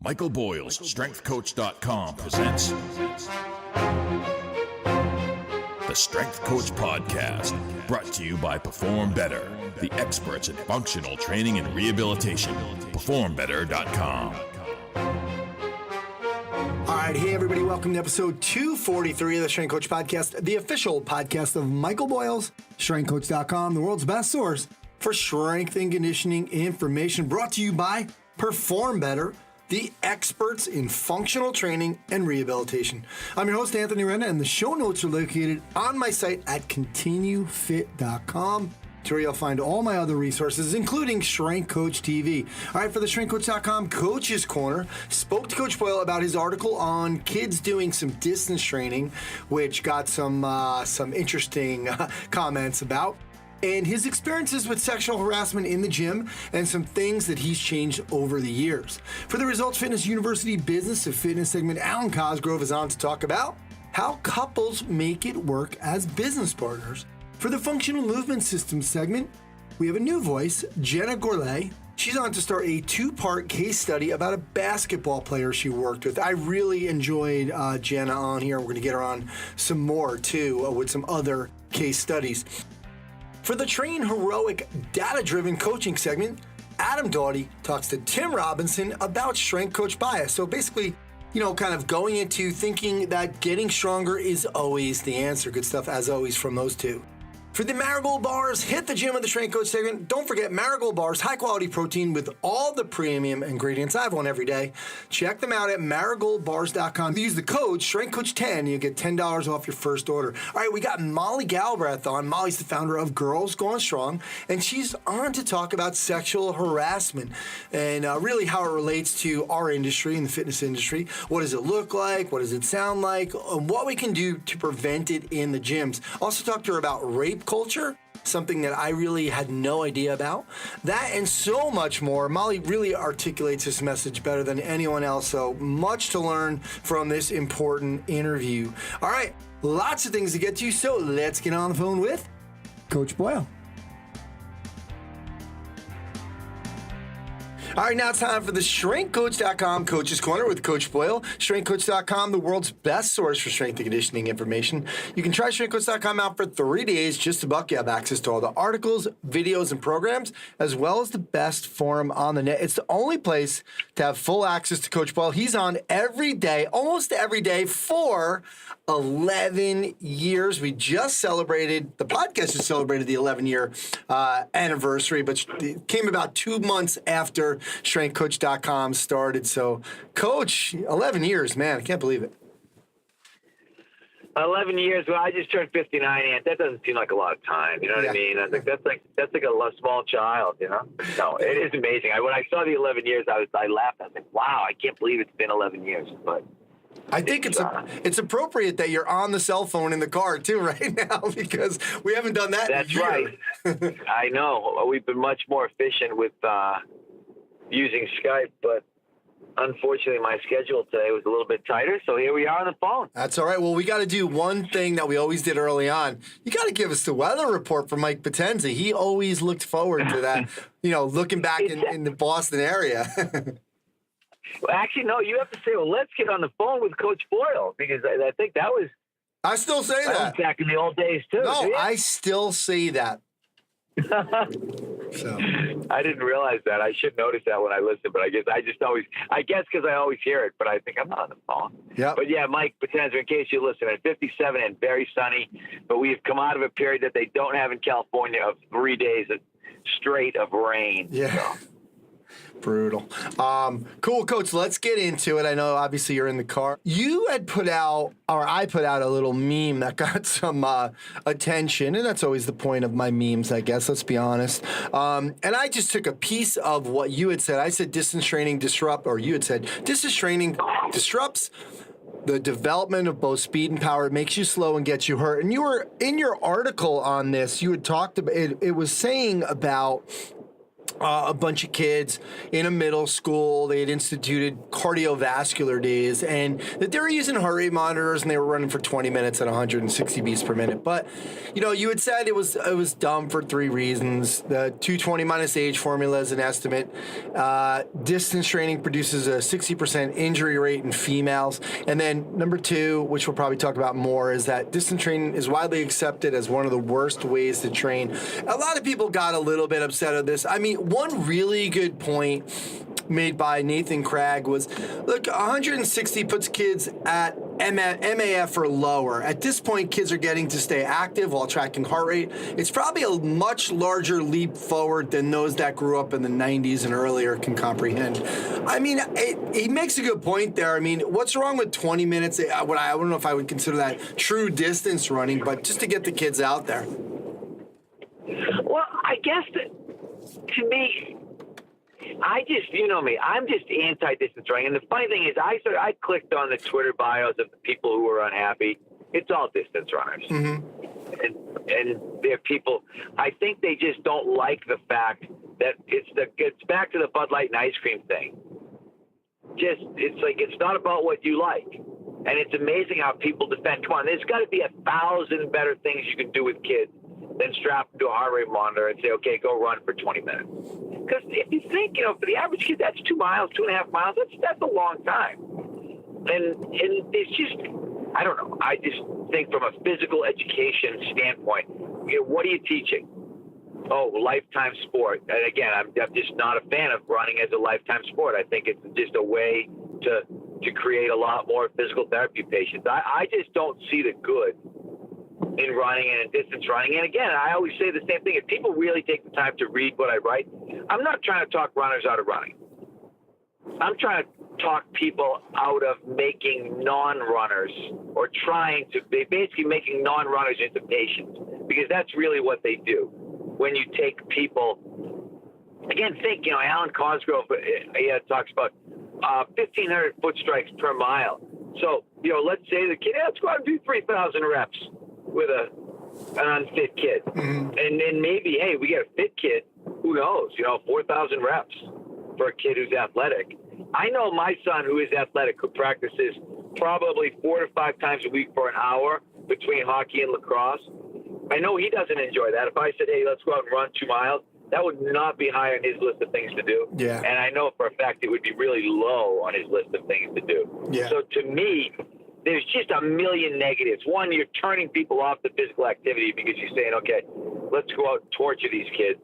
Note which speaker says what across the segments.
Speaker 1: Michael Boyles, StrengthCoach.com presents the Strength Coach Podcast, brought to you by Perform Better, the experts in functional training and rehabilitation. PerformBetter.com.
Speaker 2: All right, hey everybody, welcome to episode 243 of the Strength Coach Podcast, the official podcast of Michael Boyles, StrengthCoach.com, the world's best source for strength and conditioning information, brought to you by Perform Better, the experts in functional training and rehabilitation. I'm your host, Anthony Renna, and the show notes are located on my site at continuefit.com. It's where you'll find all my other resources, including Strength Coach TV. All right, for the StrengthCoach.com Coach's Corner, spoke to Coach Boyle about his article on kids doing some distance training, which got some interesting comments about, and his experiences with sexual harassment in the gym and some things that he's changed over the years. For the Results Fitness University Business of Fitness segment, Alan Cosgrove is on to talk about how couples make it work as business partners. For the Functional Movement Systems segment, we have a new voice, Jenna Gourlay. She's on to start a two-part case study about a basketball player she worked with. I really enjoyed Jenna on here. We're going to get her on some more, too, with some other case studies. For the Train Heroic Data-Driven Coaching segment, Adam Doughty talks to Tim Robinson about strength coach bias. So basically, kind of going into thinking that getting stronger is always the answer. Good stuff, as always, from those two. For the MariGold Bars, hit the gym of the Strength Coach segment. Don't forget MariGold Bars, high-quality protein with all the premium ingredients. I have one every day. Check them out at MariGoldBars.com. Use the code StrengthCoach10. You get $10 off your first order. All right, we got Molly Galbraith on. Molly's the founder of Girls Gone Strong, and she's on to talk about sexual harassment and really how it relates to our industry and the fitness industry. What does it look like? What does it sound like? And what we can do to prevent it in the gyms. Also talked to her about rape culture, something that I really had no idea about. That and so much more. Molly really articulates this message better than anyone else, so much to learn from this important interview. All right, lots of things to get to, so let's get on the phone with Coach Boyle. All right, now it's time for the StrengthCoach.com Coach's Corner with Coach Boyle. StrengthCoach.com, the world's best source for strength and conditioning information. You can try StrengthCoach.com out for 3 days. Just a buck. You have access to all the articles, videos, and programs, as well as the best forum on the net. It's the only place to have full access to Coach Boyle. He's on every day, almost every day, for 11 years. We just celebrated, the podcast just celebrated the 11-year anniversary, but it came about 2 months after StrengthCoach.com started. So, Coach, 11 years, man, I can't believe it.
Speaker 3: 11 years. Well, I just turned 59, and that doesn't seem like a lot of time. You know what I mean? I think that's like a small child. No, it is amazing. When I saw the 11 years, I laughed. I was like, wow, I can't believe it's been 11 years. But
Speaker 2: I think it's appropriate that you're on the cell phone in the car too right now, because we haven't done that.
Speaker 3: That's
Speaker 2: in a
Speaker 3: year. Right. I know. We've been much more efficient with using Skype, but unfortunately my schedule today was a little bit tighter, so here we are on the phone.
Speaker 2: That's all right. Well, we got to do one thing that we always did early on. You got to give us the weather report from Mike Potenza. He always looked forward to that, looking back in the Boston area.
Speaker 3: Well, actually, no, you have to say, well, let's get on the phone with Coach Boyle, because I think that was...
Speaker 2: I still say that.
Speaker 3: Back in the old days, too.
Speaker 2: No, I still say that. So
Speaker 3: I didn't realize that. I should notice that when I listen, but I guess because I always hear it, but I think I'm not on the phone.
Speaker 2: Yeah.
Speaker 3: But yeah, Mike Potenza, in case you listen, at 57 and very sunny, but we have come out of a period that they don't have in California of 3 days straight of rain.
Speaker 2: Yeah. So. Brutal. Cool, Coach. Let's get into it. I know, obviously, you're in the car. You had I put out a little meme that got some attention, and that's always the point of my memes, I guess. Let's be honest. And I just took a piece of what you had said. I said distance training you had said distance training disrupts the development of both speed and power. It makes you slow and gets you hurt. And you were in your article on this. You had talked about it. It was saying about a bunch of kids in a middle school. They had instituted cardiovascular days, and that they were using heart rate monitors, and they were running for 20 minutes at 160 beats per minute. But, you had said it was dumb for 3 reasons. The 220 minus age formula is an estimate. Distance training produces a 60% injury rate in females. And then number 2, which we'll probably talk about more, is that distance training is widely accepted as one of the worst ways to train. A lot of people got a little bit upset at this. I mean, one really good point made by Nathan Cragg was, look, 160 puts kids at MAF or lower. At this point, kids are getting to stay active while tracking heart rate. It's probably a much larger leap forward than those that grew up in the 90s and earlier can comprehend. I mean, he makes a good point there. I mean, what's wrong with 20 minutes? I don't know if I would consider that true distance running, but just to get the kids out there.
Speaker 3: Well, I guess that, to me, you know me, I'm just anti-distance running. And the funny thing is, I clicked on the Twitter bios of the people who were unhappy. It's all distance runners. Mm-hmm. And they're people, I think they just don't like the fact that it's back to the Bud Light and ice cream thing. It's not about what you like. And it's amazing how people defend. Come on, there's got to be 1,000 better things you can do with kids than strap them to a heart rate monitor and say, okay, go run for 20 minutes. Because if you think, for the average kid, that's 2 miles, 2.5 miles. That's a long time. And it's just, I don't know. I just think from a physical education standpoint, what are you teaching? Oh, lifetime sport. And again, I'm just not a fan of running as a lifetime sport. I think it's just a way to create a lot more physical therapy patients. I just don't see the good in running and in distance running. And again, I always say the same thing. If people really take the time to read what I write, I'm not trying to talk runners out of running. I'm trying to talk people out of making non-runners or basically making non-runners into patients, because that's really what they do. When you take people, again, think, Alan Cosgrove, he talks about 1,500 foot strikes per mile. So, let's say the kid, let's go out and do 3,000 reps with an unfit kid. Mm-hmm. And then maybe, hey, we get a fit kid, who knows, 4,000 reps for a kid who's athletic. I know my son, who is athletic, who practices probably 4 to 5 times a week for an hour between hockey and lacrosse. I know he doesn't enjoy that. If I said, hey, let's go out and run 2 miles, that would not be high on his list of things to do. Yeah. And I know for a fact it would be really low on his list of things to do. Yeah. So to me, there's just a million negatives. One, you're turning people off the physical activity because you're saying, okay, let's go out and torture these kids,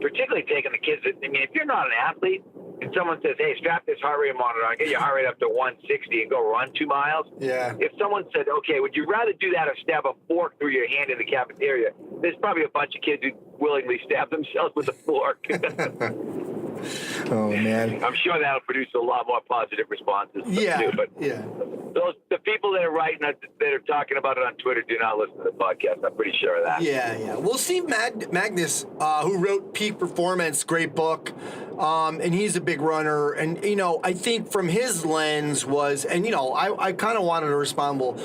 Speaker 3: particularly taking the kids. If you're not an athlete and someone says, hey, strap this heart rate monitor on, get your heart rate up to 160 and go run 2 miles. Yeah. If someone said, okay, would you rather do that or stab a fork through your hand in the cafeteria? There's probably a bunch of kids who willingly stab themselves with a fork.
Speaker 2: Oh, man.
Speaker 3: I'm sure that'll produce a lot more positive responses.
Speaker 2: Yeah.
Speaker 3: Too, but the people that are writing that are talking about it on Twitter do not listen to the podcast. I'm pretty sure of that.
Speaker 2: Yeah. Well, Steve Magnus, who wrote Peak Performance, great book, and he's a big runner. And, I think from his lens was, and, I kind of wanted to respond, well,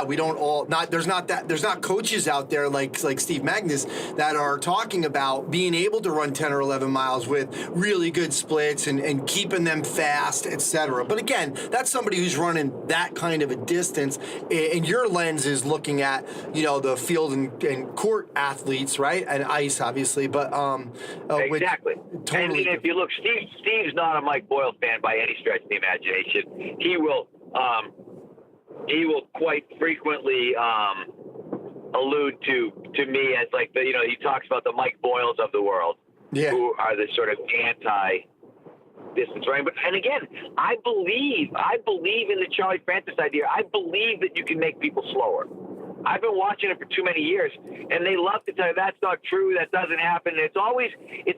Speaker 2: we don't all, there's not coaches out there like Steve Magnus that are talking about being able to run 10 or 11 miles with really good splits and keeping them fast, etc. But again, that's somebody who's running that kind of a distance, and your lens is looking at, the field and court athletes, right? And ice, obviously, but
Speaker 3: exactly.
Speaker 2: Totally.
Speaker 3: And if you look, Steve's not a Mike Boyle fan by any stretch of the imagination. He will quite frequently allude to me as like he talks about the Mike Boyles of the world, who are the sort of anti-distance running. And again, I believe in the Charlie Francis idea. I believe that you can make people slower. I've been watching it for too many years, and they love to tell you that's not true, that doesn't happen. It's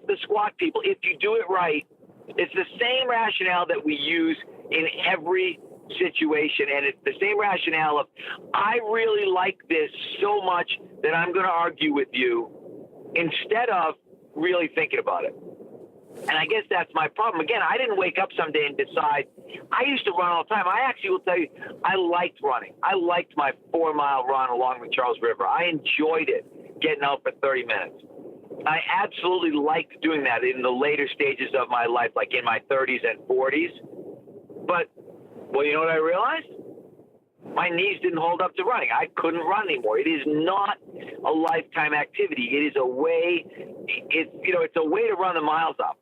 Speaker 3: the squat people. If you do it right, it's the same rationale that we use in every situation, and it's the same rationale of, I really like this so much that I'm going to argue with you, instead of really thinking about it. And I guess that's my problem. Again, I didn't wake up someday and decide. I used to run all the time. I actually will tell you, I liked running. I liked my 4-mile run along the Charles River. I enjoyed it, getting out for 30 minutes. I absolutely liked doing that in the later stages of my life, like in my 30s and 40s. But, well, you know what I realized? My knees didn't hold up to running. I couldn't run anymore. It is not a lifetime activity. It is a way, it's a way to run the miles up,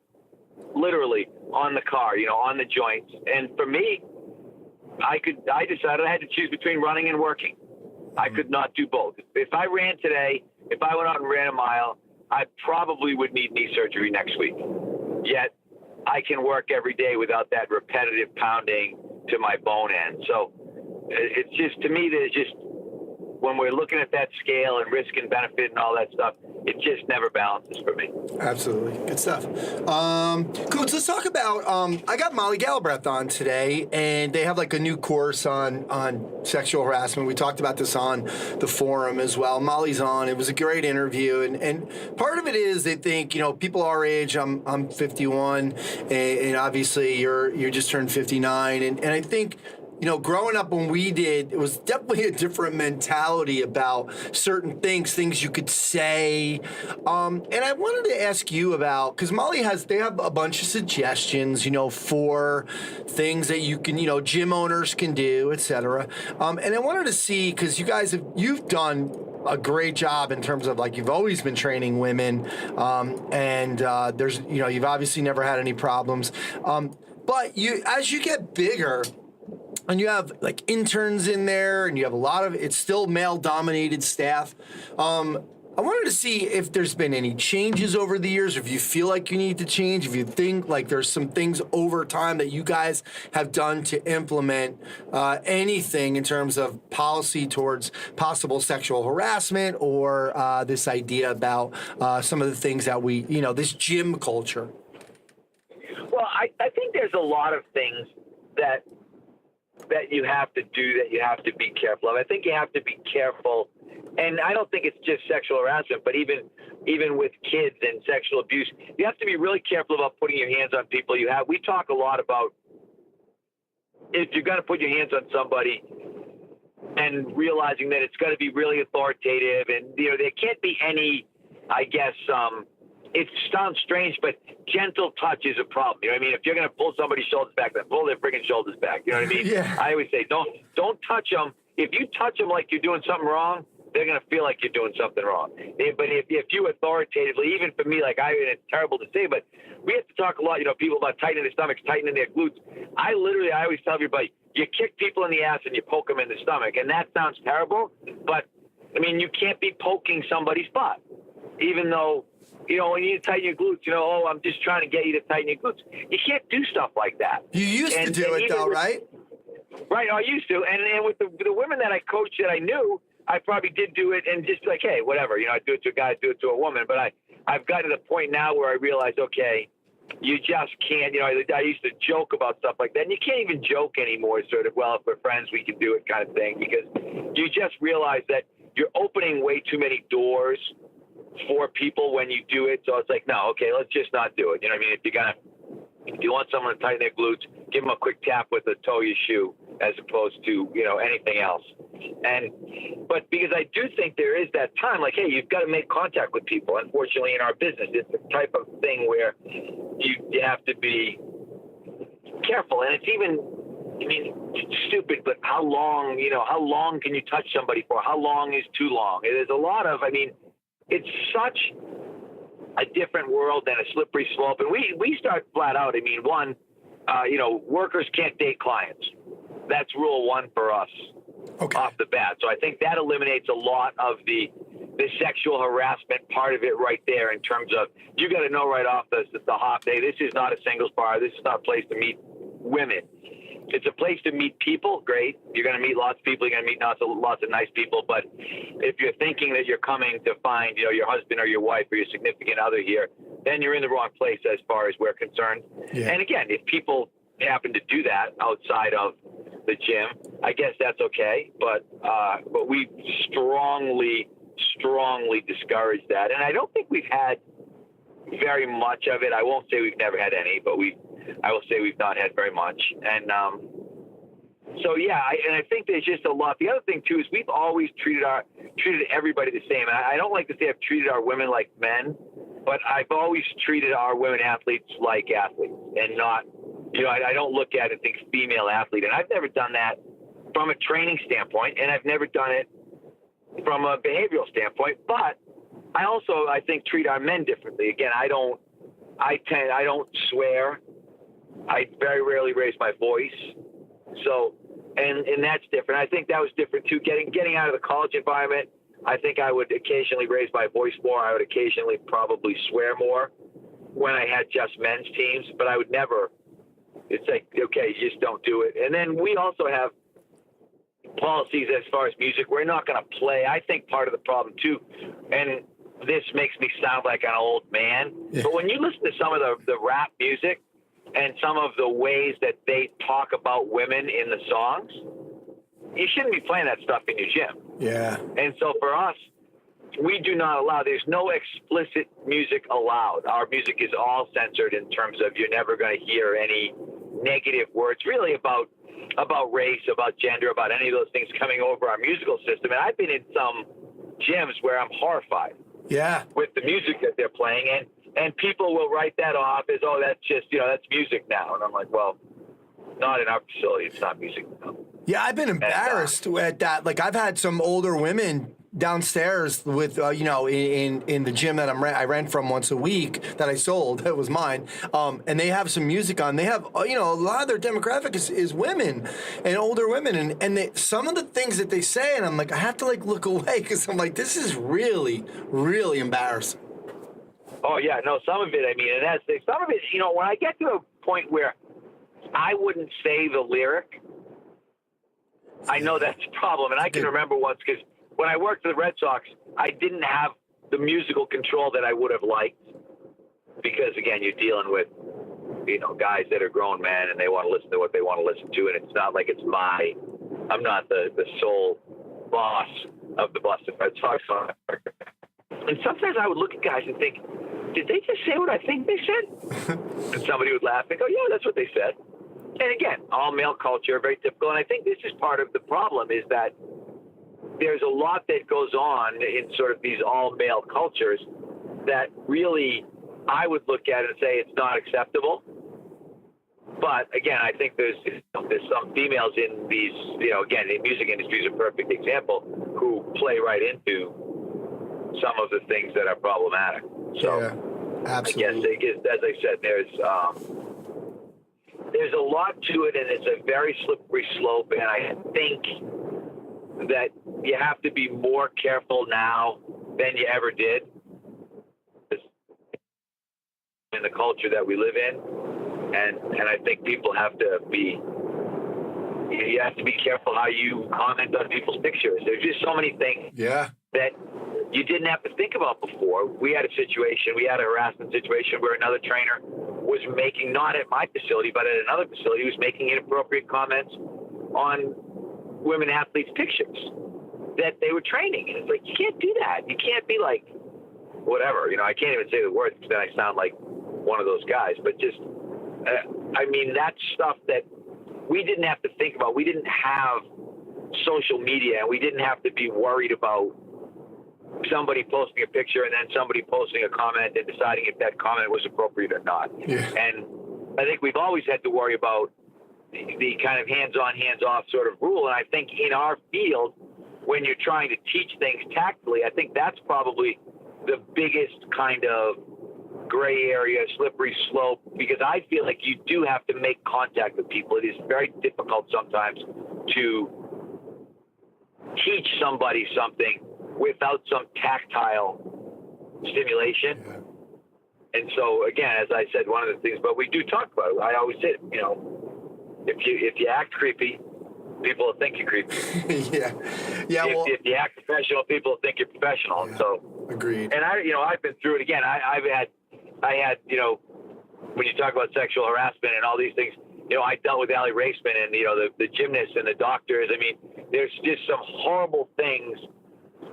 Speaker 3: literally, on the car, on the joints. And for me, I decided I had to choose between running and working. I could not do both. If I ran today, if I went out and ran a mile, I probably would need knee surgery next week. Yet I can work every day without that repetitive pounding to my bone end. So it's just, to me, there's just, when we're looking at that scale and risk and benefit and all that stuff, it just never balances for me.
Speaker 2: Absolutely. Good stuff. Coach, let's talk about, I got Molly Galbraith on today, and they have like a new course on sexual harassment. We talked about this on the forum as well. Molly's on. It was a great interview. And part of it is they think, people our age, I'm 51, and obviously you just turned 59. And I think, growing up when we did, it was definitely a different mentality about certain things you could say. And I wanted to ask you about, because Molly they have a bunch of suggestions, for things that you can, gym owners can do, et cetera. And I wanted to see, because you've done a great job in terms of, like, you've always been training women, and there's, you've obviously never had any problems. But as you get bigger, and you have like interns in there, and you have it's still male-dominated staff. I wanted to see if there's been any changes over the years, if you feel like you need to change, if you think like there's some things over time that you guys have done to implement anything in terms of policy towards possible sexual harassment or this idea about some of the things that we, this gym culture.
Speaker 3: Well, I think there's a lot of things that you have to do, that you have to be careful of. I think you have to be careful, and I don't think it's just sexual harassment, but even with kids and sexual abuse, you have to be really careful about putting your hands on people. We talk a lot about, if you're going to put your hands on somebody, and realizing that it's going to be really authoritative, and there can't be any, I guess, it sounds strange, but gentle touch is a problem. You know what I mean? If you're going to pull somebody's shoulders back, then pull their freaking shoulders back. You know what I mean?
Speaker 2: Yeah.
Speaker 3: I always say, don't touch them. If you touch them like you're doing something wrong, they're going to feel like you're doing something wrong. But if you authoritatively, even for me, and it's terrible to say, but we have to talk a lot, people about tightening their stomachs, tightening their glutes. I always tell everybody, you kick people in the ass and you poke them in the stomach. And that sounds terrible, but I mean, you can't be poking somebody's butt, even though, when you tighten your glutes, I'm just trying to get you to tighten your glutes. You can't do stuff like that.
Speaker 2: You used to do it though, right?
Speaker 3: Right, I used to. And with the women that I coached that I knew, I probably did do it and just like, hey, whatever, I do it to a guy, I do it to a woman. But I've gotten to the point now where I realize, okay, you just can't, I used to joke about stuff like that. And you can't even joke anymore, sort of, well, if we're friends, we can do it kind of thing, because you just realize that you're opening way too many doors for people when you do it. So it's like, no, okay, let's just not do it. You know what I mean? If you want someone to tighten their glutes, give them a quick tap with the toe of your shoe as opposed to, anything else. But because I do think there is that time, like, hey, you've got to make contact with people. Unfortunately, in our business, it's the type of thing where you have to be careful. And it's even, it's stupid, but how long can you touch somebody for? How long is too long? There's a lot of, it's such a different world than a slippery slope. And we start flat out. One, workers can't date clients. That's rule one for us off the bat. So I think that eliminates a lot of the sexual harassment part of it right there, in terms of, you got to know right off the hop day, this is not a singles bar. This is not a place to meet women. It's a place to meet people. Great. You're going to meet lots of people. You're going to meet lots of nice people. But if you're thinking that you're coming to find, your husband or your wife or your significant other here, then you're in the wrong place as far as we're concerned. Yeah. And again, if people happen to do that outside of the gym, I guess that's okay. But we strongly discourage that. And I don't think we've had very much of it. I won't say we've never had any, but I will say we've not had very much. And so, yeah, I think there's just a lot. The other thing, too, is we've always treated everybody the same. And I don't like to say I've treated our women like men, but I've always treated our women athletes like athletes and not, I don't look at it and think female athlete. And I've never done that from a training standpoint, and I've never done it from a behavioral standpoint. But I think treat our men differently. Again, I don't swear. I very rarely raise my voice. So, and that's different. I think that was different too. Getting out of the college environment, I think I would occasionally raise my voice more. I would occasionally probably swear more when I had just men's teams, but I would never. It's like, okay, you just don't do it. And then we also have policies as far as music. We're not going to play. I think part of the problem too, and this makes me sound like an old man, but when you listen to some of the rap music and some of the ways that they talk about women in the songs, you shouldn't be playing that stuff in your gym.
Speaker 2: Yeah.
Speaker 3: And so for us, we do not allow, there's no explicit music allowed. Our music is all censored in terms of you're never going to hear any negative words really about race, about gender, about any of those things coming over our musical system. And I've been in some gyms where I'm horrified with the music that they're playing. And people will write that off as, oh, that's just, that's music now. And I'm like, well, not in our facility. It's not music now.
Speaker 2: Yeah, I've been embarrassed at that. Like, I've had some older women downstairs with, in the gym that I rent from once a week that I sold. That was mine. And they have some music on. They have, a lot of their demographic is women and older women. And some of the things that they say, and I'm like, I have to look away because I'm like, this is really, really embarrassing.
Speaker 3: Oh, yeah. No, some of it, and some of it, when I get to a point where I wouldn't say the lyric, I know that's a problem. And I can remember once, because when I worked for the Red Sox, I didn't have the musical control that I would have liked because, again, you're dealing with, guys that are grown men and they want to listen to what they want to listen to. And it's not like I'm not the sole boss of the Boston Red Sox. And sometimes I would look at guys and think, did they just say what I think they said? And somebody would laugh and go, yeah, that's what they said. And again, all male culture, very typical. And I think this is part of the problem is that there's a lot that goes on in sort of these all male cultures that really I would look at it and say it's not acceptable. But again, I think there's some females in these, again, the music industry is a perfect example who play right into some of the things that are problematic. So
Speaker 2: absolutely.
Speaker 3: I guess, as I said, there's a lot to it, and it's a very slippery slope. And I think that you have to be more careful now than you ever did in the culture that we live in. And I think people have to be, you have to be careful how you comment on people's pictures. There's just so many things that you didn't have to think about before. We had a harassment situation where another trainer was making, not at my facility, but at another facility, was making inappropriate comments on women athletes' pictures that they were training. And it's like, you can't do that. You can't be like, whatever, I can't even say the words because then I sound like one of those guys, but just, that's stuff that we didn't have to think about. We didn't have social media, and we didn't have to be worried about somebody posting a picture and then somebody posting a comment and deciding if that comment was appropriate or not. Yeah. And I think we've always had to worry about the kind of hands-on, hands-off sort of rule. And I think in our field, when you're trying to teach things tactfully, I think that's probably the biggest kind of gray area, slippery slope, because I feel like you do have to make contact with people. It is very difficult sometimes to teach somebody something without some tactile stimulation. Yeah. And so, again, as I said, one of the things, but we do talk about it. I always say, if you act creepy, people will think you're creepy. If you act professional, people will think you're professional. Yeah. So, agreed. And I've been through it again. I had, when you talk about sexual harassment and all these things, I dealt with Allie Raceman and, the gymnasts and the doctors. There's just some horrible things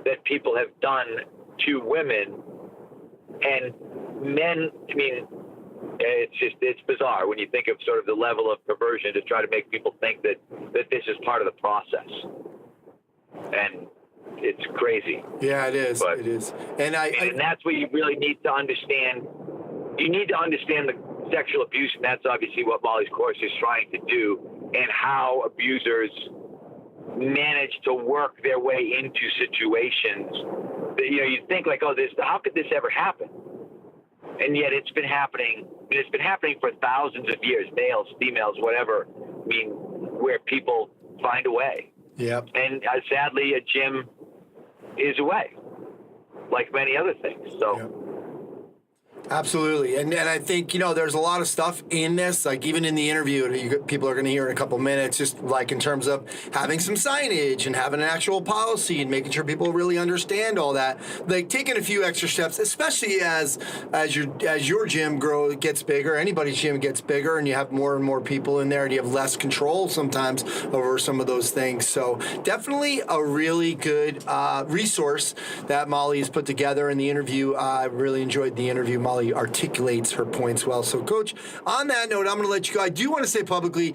Speaker 3: that people have done to women and men. It's bizarre when you think of sort of the level of perversion to try to make people think that this is part of the process. And it's crazy.
Speaker 2: Yeah, it is.
Speaker 3: But,
Speaker 2: it is. And
Speaker 3: and that's what you really need to understand. You need to understand the sexual abuse, and that's obviously what Molly's course is trying to do, and how abusers manage to work their way into situations that, you think like, oh, how could this ever happen? And yet it's been happening. It's been happening for thousands of years, males, females, whatever. I mean, where people find a way.
Speaker 2: Yep.
Speaker 3: And sadly, a gym is a way, like many other things. So.
Speaker 2: Yep. Absolutely. And I think, there's a lot of stuff in this, like even in the interview, people are going to hear in a couple minutes, just like in terms of having some signage and having an actual policy and making sure people really understand all that. Like taking a few extra steps, especially as your gym gets bigger, anybody's gym gets bigger, and you have more and more people in there, and you have less control sometimes over some of those things. So definitely a really good resource that Molly has put together in the interview. I really enjoyed the interview. Molly articulates her points well. So, Coach, on that note, I'm going to let you go. I do want to say publicly,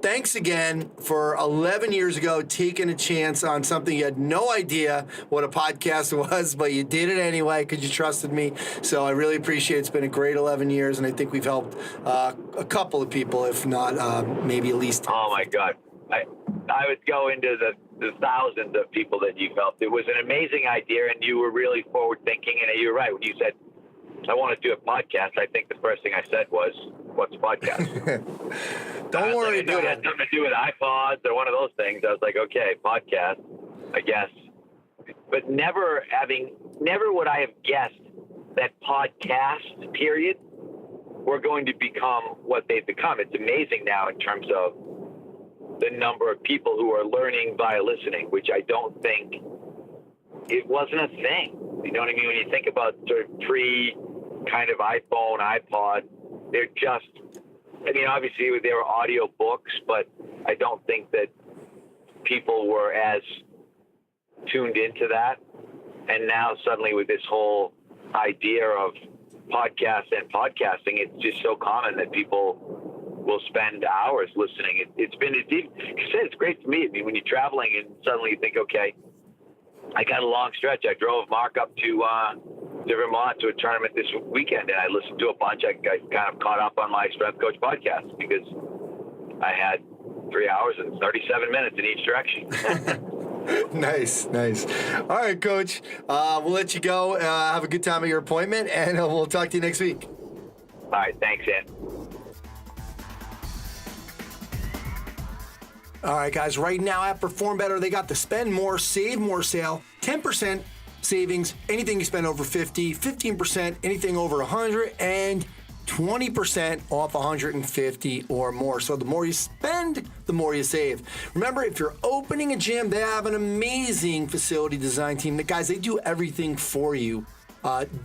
Speaker 2: thanks again for 11 years ago taking a chance on something you had no idea what a podcast was, but you did it anyway because you trusted me. So I really appreciate it. It's been a great 11 years, and I think we've helped a couple of people, if not maybe at least 10.
Speaker 3: Oh, my God. I would go into the thousands of people that you've helped. It was an amazing idea, and you were really forward-thinking, and you're right. When you said, I want to do a podcast, I think the first thing I said was, what's a podcast?
Speaker 2: Don't worry about
Speaker 3: it. It had something to do with iPods or one of those things. I was like, okay, podcast, I guess. But never would I have guessed that podcasts, period, were going to become what they've become. It's amazing now in terms of the number of people who are learning via listening, which I don't think it wasn't a thing. You know what I mean? When you think about sort of pre kind of iPhone, iPod, they're just, obviously there were audio books, but I don't think that people were as tuned into that. And now suddenly with this whole idea of podcasts and podcasting, it's just so common that people will spend hours listening. It's great for me. When you're traveling and suddenly you think, okay, I got a long stretch. I drove Mark up to Vermont to a tournament this weekend, and I listened to a bunch. I kind of caught up on my Strength Coach podcast because I had 3 hours and 37 minutes in each direction.
Speaker 2: Nice. All right, Coach. We'll let you go. Have a good time at your appointment, and we'll talk to you next week.
Speaker 3: All right. Thanks, Ed.
Speaker 2: All right, guys, right now at Perform Better, they got the Spend More, Save More sale. 10% savings, anything you spend over 50, 15%, anything over 100, and 20% off 150 or more. So the more you spend, the more you save. Remember, if you're opening a gym, they have an amazing facility design team. The guys, they do everything for you.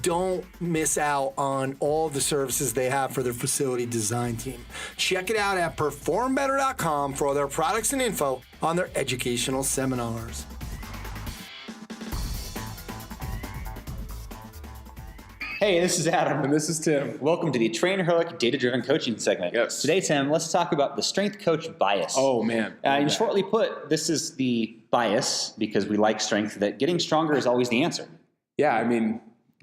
Speaker 2: Don't miss out on all the services they have for their facility design team. Check it out at performbetter.com for all their products and info on their educational seminars.
Speaker 4: Hey, this is Adam.
Speaker 5: And this is Tim.
Speaker 4: Welcome to the Trainer Herlick Data-Driven Coaching segment.
Speaker 5: Yes.
Speaker 4: Today, Tim, let's talk about the strength coach bias.
Speaker 5: Oh, man.
Speaker 4: And shortly put, this is the bias, because we like strength, that getting stronger is always the answer.
Speaker 5: Yeah,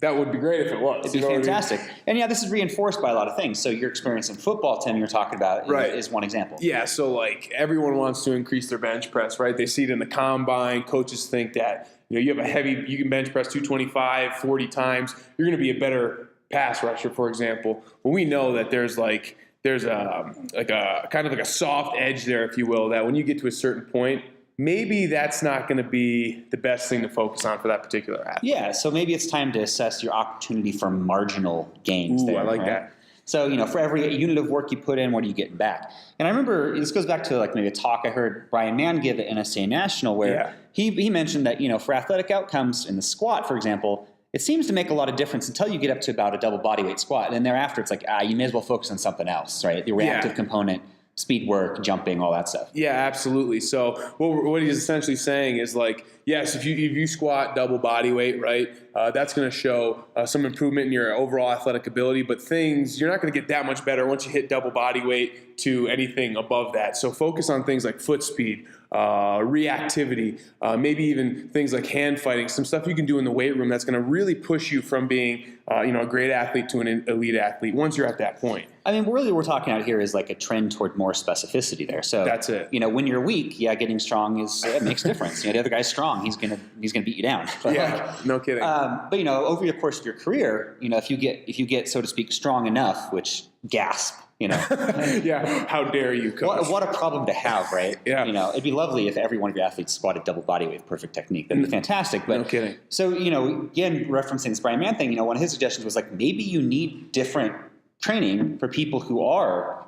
Speaker 5: that would be great if it was.
Speaker 4: It'd be fantastic. And yeah, this is reinforced by a lot of things. So your experience in football, Tim, you're talking about is one example.
Speaker 5: Yeah, so everyone wants to increase their bench press, right? They see it in the combine. Coaches think that you have you can bench press 225, 40 times. You're going to be a better pass rusher, for example. But we know that there's a kind of like a soft edge there, if you will, that when you get to a certain point, maybe that's not going to be the best thing to focus on for that particular athlete.
Speaker 4: Yeah, so maybe it's time to assess your opportunity for marginal gains.
Speaker 5: Ooh,
Speaker 4: there,
Speaker 5: I like
Speaker 4: right?
Speaker 5: that.
Speaker 4: So, for every unit of work you put in, what are you getting back? And I remember, this goes back to maybe a talk I heard Brian Mann give at NSA National, where he mentioned that, for athletic outcomes in the squat, for example, it seems to make a lot of difference until you get up to about a double bodyweight squat. And then thereafter, it's you may as well focus on something else, right? The reactive component, speed work, jumping, all that stuff.
Speaker 5: Yeah, absolutely. So what he's essentially saying is yes, if you squat double body weight, right, that's going to show some improvement in your overall athletic ability. But you're not going to get that much better once you hit double body weight. to anything above that. So focus on things like foot speed, reactivity, maybe even things like hand fighting, some stuff you can do in the weight room that's going to really push you from being a great athlete to an elite athlete once you're at that point.
Speaker 4: I mean, really what we're talking about here is like a trend toward more specificity there. So
Speaker 5: that's it.
Speaker 4: When you're weak, getting strong it makes a difference. The other guy's strong, he's gonna beat you down. But
Speaker 5: no kidding.
Speaker 4: But over the course of your career, if you get so to speak strong enough, which gasp.
Speaker 5: Yeah, how dare you, Coach?
Speaker 4: What a problem to have, right?
Speaker 5: Yeah.
Speaker 4: It'd be lovely if every one of your athletes squatted double body weight with perfect technique. That'd be fantastic. But
Speaker 5: no kidding.
Speaker 4: So, again, referencing this Brian Mann thing, one of his suggestions was like maybe you need different training for people who are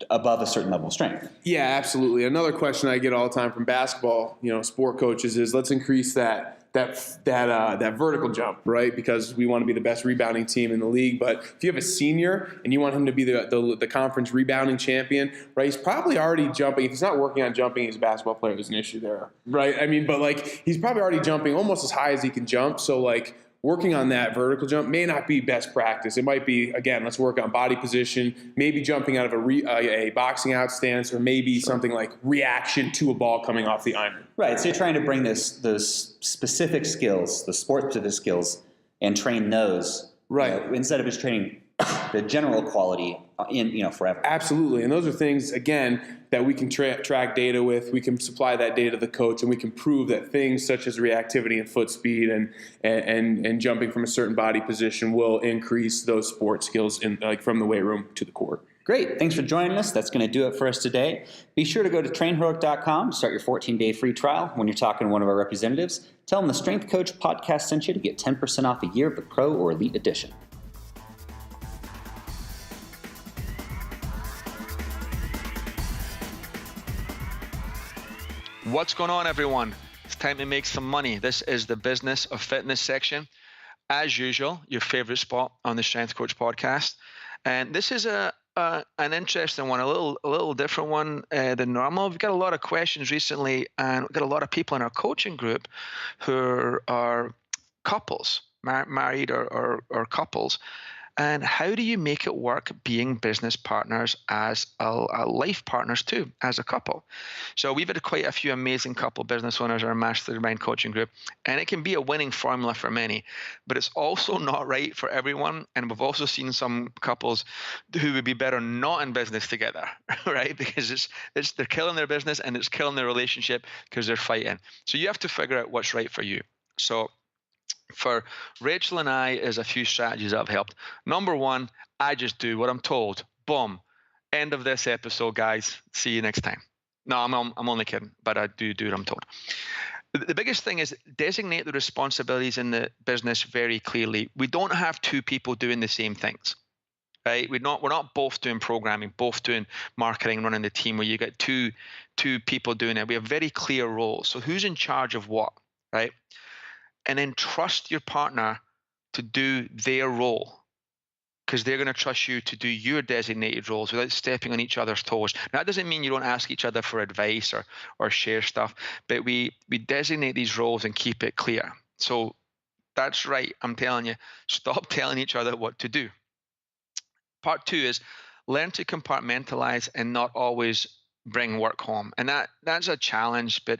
Speaker 4: above a certain level of strength.
Speaker 5: Yeah, absolutely. Another question I get all the time from basketball, sport coaches is let's increase that vertical jump, right? Because we want to be the best rebounding team in the league. But if you have a senior and you want him to be the conference rebounding champion, right? He's probably already jumping. If he's not working on jumping, he's a basketball player. There's an issue there, right? I mean, but he's probably already jumping almost as high as he can jump. So working on that vertical jump may not be best practice. It might be, again, let's work on body position, maybe jumping out of a boxing out stance, or maybe something like reaction to a ball coming off the iron.
Speaker 4: Right. So you're trying to bring those specific skills, the sport-specific skills, and train those.
Speaker 5: Right.
Speaker 4: Instead of just training the general quality forever.
Speaker 5: Absolutely. And those are things, again, that we can track data with. We can supply that data to the coach, and we can prove that things such as reactivity and foot speed and jumping from a certain body position will increase those sport skills from the weight room to the court.
Speaker 4: Great. Thanks for joining us. That's going to do it for us today. Be sure to go to trainheroic.com to start your 14-day free trial. When you're talking to one of our representatives, tell them the Strength Coach podcast sent you to get 10% off a year of the Pro or Elite Edition.
Speaker 6: What's going on, everyone? It's time to make some money. This is the Business of Fitness section. As usual, your favorite spot on the Strength Coach podcast. And this is an interesting one, a little different one than normal. We've got a lot of questions recently, and we've got a lot of people in our coaching group who are couples, married or couples. And how do you make it work being business partners as a life partners too, as a couple? So we've had quite a few amazing couple business owners in our mastermind coaching group, and it can be a winning formula for many, but it's also not right for everyone. And we've also seen some couples who would be better not in business together, right? Because they're killing their business and it's killing their relationship because they're fighting. So you have to figure out what's right for you. So for Rachel and I, is a few strategies that have helped. Number one, I just do what I'm told. Boom. End of this episode, guys. See you next time. No, I'm only kidding, but I do what I'm told. The biggest thing is designate the responsibilities in the business very clearly. We don't have two people doing the same things, right? We're not both doing programming, both doing marketing, running the team, where you get two people doing it. We have very clear roles. So who's in charge of what, right? And then trust your partner to do their role, because they're going to trust you to do your designated roles without stepping on each other's toes. Now, that doesn't mean you don't ask each other for advice or share stuff, but we designate these roles and keep it clear. So that's right. I'm telling you, stop telling each other what to do. Part two is learn to compartmentalize and not always bring work home. And that's a challenge, but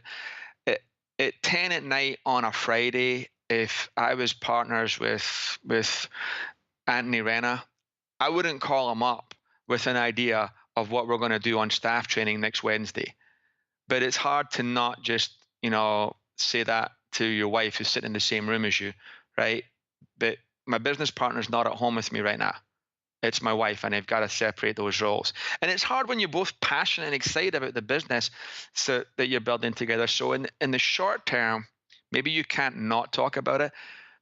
Speaker 6: at 10 at night on a Friday, if I was partners with Anthony Renna, I wouldn't call him up with an idea of what we're going to do on staff training next Wednesday. But it's hard to not just, say that to your wife who's sitting in the same room as you, right? But my business partner's not at home with me right now. It's my wife, and I've got to separate those roles. And it's hard when you're both passionate and excited about the business so that you're building together. So in the short term, maybe you can't not talk about it,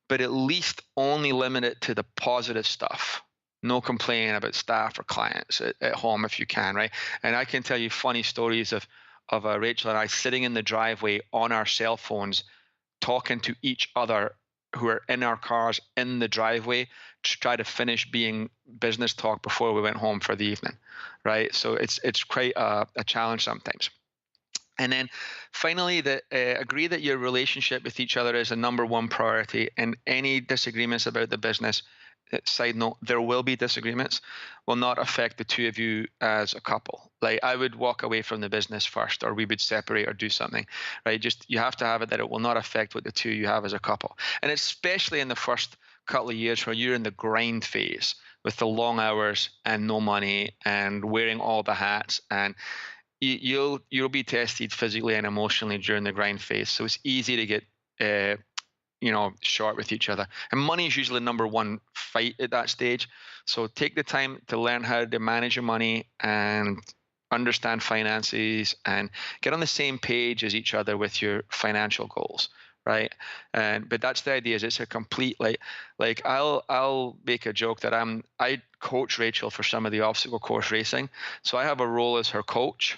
Speaker 6: but at least only limit it to the positive stuff. No complaining about staff or clients at home if you can, right? And I can tell you funny stories of Rachel and I sitting in the driveway on our cell phones, talking to each other who are in our cars in the driveway to try to finish being business talk before we went home for the evening, right? So it's quite a challenge sometimes. And then finally, agree that your relationship with each other is a number one priority, and any disagreements about the business, side note, there will be disagreements, will not affect the two of you as a couple. Like, I would walk away from the business first, or we would separate or do something, right? Just, you have to have it that it will not affect what the two you have as a couple. And especially in the first couple of years where you're in the grind phase with the long hours and no money and wearing all the hats, and you'll be tested physically and emotionally during the grind phase. So it's easy to get short with each other. And money is usually the number one fight at that stage. So take the time to learn how to manage your money and understand finances and get on the same page as each other with your financial goals, right? But that's the idea, is it's a complete, like I'll make a joke that I coach Rachel for some of the obstacle course racing. So I have a role as her coach,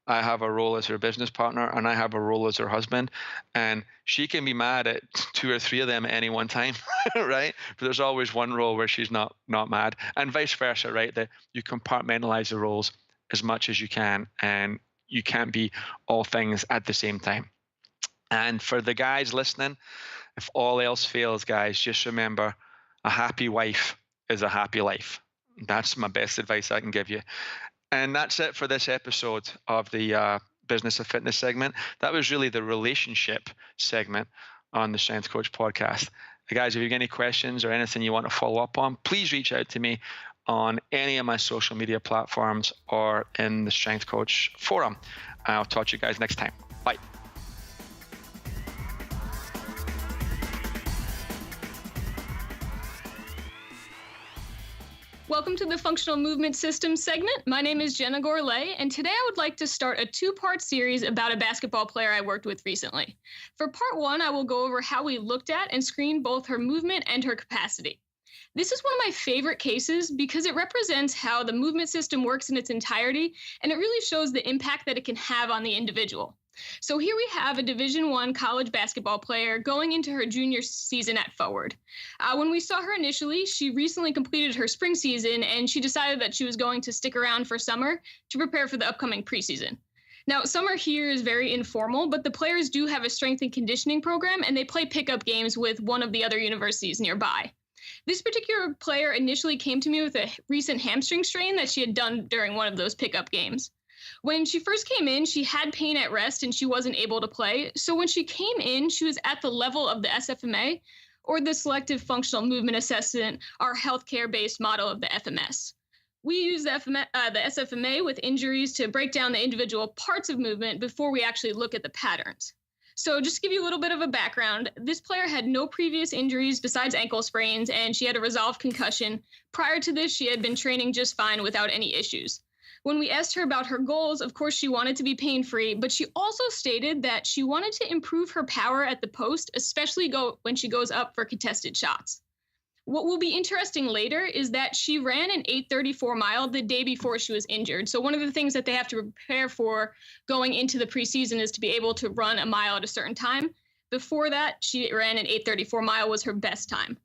Speaker 6: I have a role as her business partner, and I have a role as her husband. And she can be mad at 2 or 3 of them at any one time, right? But there's always one role where she's not mad, and vice versa, right? That you compartmentalize the roles as much as you can, and you can't be all things at the same time. And for the guys listening, if all else fails, guys, just remember, a happy wife is a happy life. That's my best advice I can give you. And that's it for this episode of the Business of Fitness segment. That was really the relationship segment on the Strength Coach podcast. Guys, if you have any questions or anything you want to follow up on, please reach out to me on any of my social media platforms or in the Strength Coach forum. I'll talk to you guys next time. Bye.
Speaker 7: Welcome to the Functional Movement Systems segment. My name is Jenna Gourlay, and today I would like to start a 2-part series about a basketball player I worked with recently. For part 1, I will go over how we looked at and screened both her movement and her capacity. This is one of my favorite cases because it represents how the movement system works in its entirety, and it really shows the impact that it can have on the individual. So here we have a Division I college basketball player going into her junior season at forward. When we saw her initially, she recently completed her spring season, and she decided that she was going to stick around for summer to prepare for the upcoming preseason. Now, summer here is very informal, but the players do have a strength and conditioning program, and they play pickup games with one of the other universities nearby. This particular player initially came to me with a recent hamstring strain that she had done during one of those pickup games. When she first came in, she had pain at rest and she wasn't able to play. So when she came in, she was at the level of the SFMA, or the Selective Functional Movement Assessment, our healthcare-based model of the FMS. We use the SFMA with injuries to break down the individual parts of movement before we actually look at the patterns. So just to give you a little bit of a background, this player had no previous injuries besides ankle sprains, and she had a resolved concussion. Prior to this, she had been training just fine without any issues. When we asked her about her goals, of course, she wanted to be pain-free, but she also stated that she wanted to improve her power at the post, especially when she goes up for contested shots. What will be interesting later is that she ran an 8:34 mile the day before she was injured. So one of the things that they have to prepare for going into the preseason is to be able to run a mile at a certain time. Before that, she ran an 8:34 mile was her best time.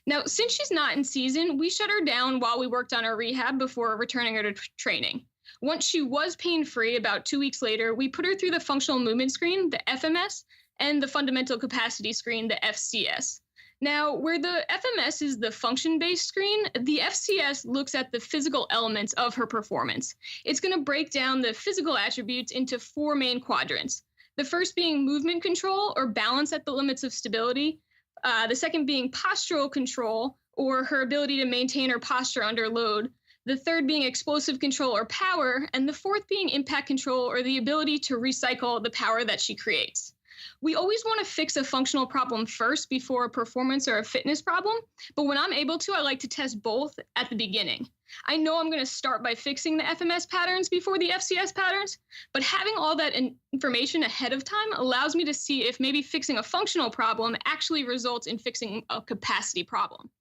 Speaker 7: Now, since she's not in season, we shut her down while we worked on her rehab before returning her to training. Once she was pain-free, about 2 weeks later, we put her through the functional movement screen, the FMS, and the fundamental capacity screen, the FCS. Now, where the FMS is the function-based screen, the FCS looks at the physical elements of her performance. It's going to break down the physical attributes into 4 main quadrants. The first being movement control, or balance at the limits of stability. The second being postural control, or her ability to maintain her posture under load. The third being explosive control or power, and the fourth being impact control, or the ability to recycle the power that she creates. We always want to fix a functional problem first before a performance or a fitness problem, but when I'm able to, I like to test both at the beginning. I know I'm going to start by fixing the FMS patterns before the FCS patterns, but having all that information ahead of time allows me to see if maybe fixing a functional problem actually results in fixing a capacity problem.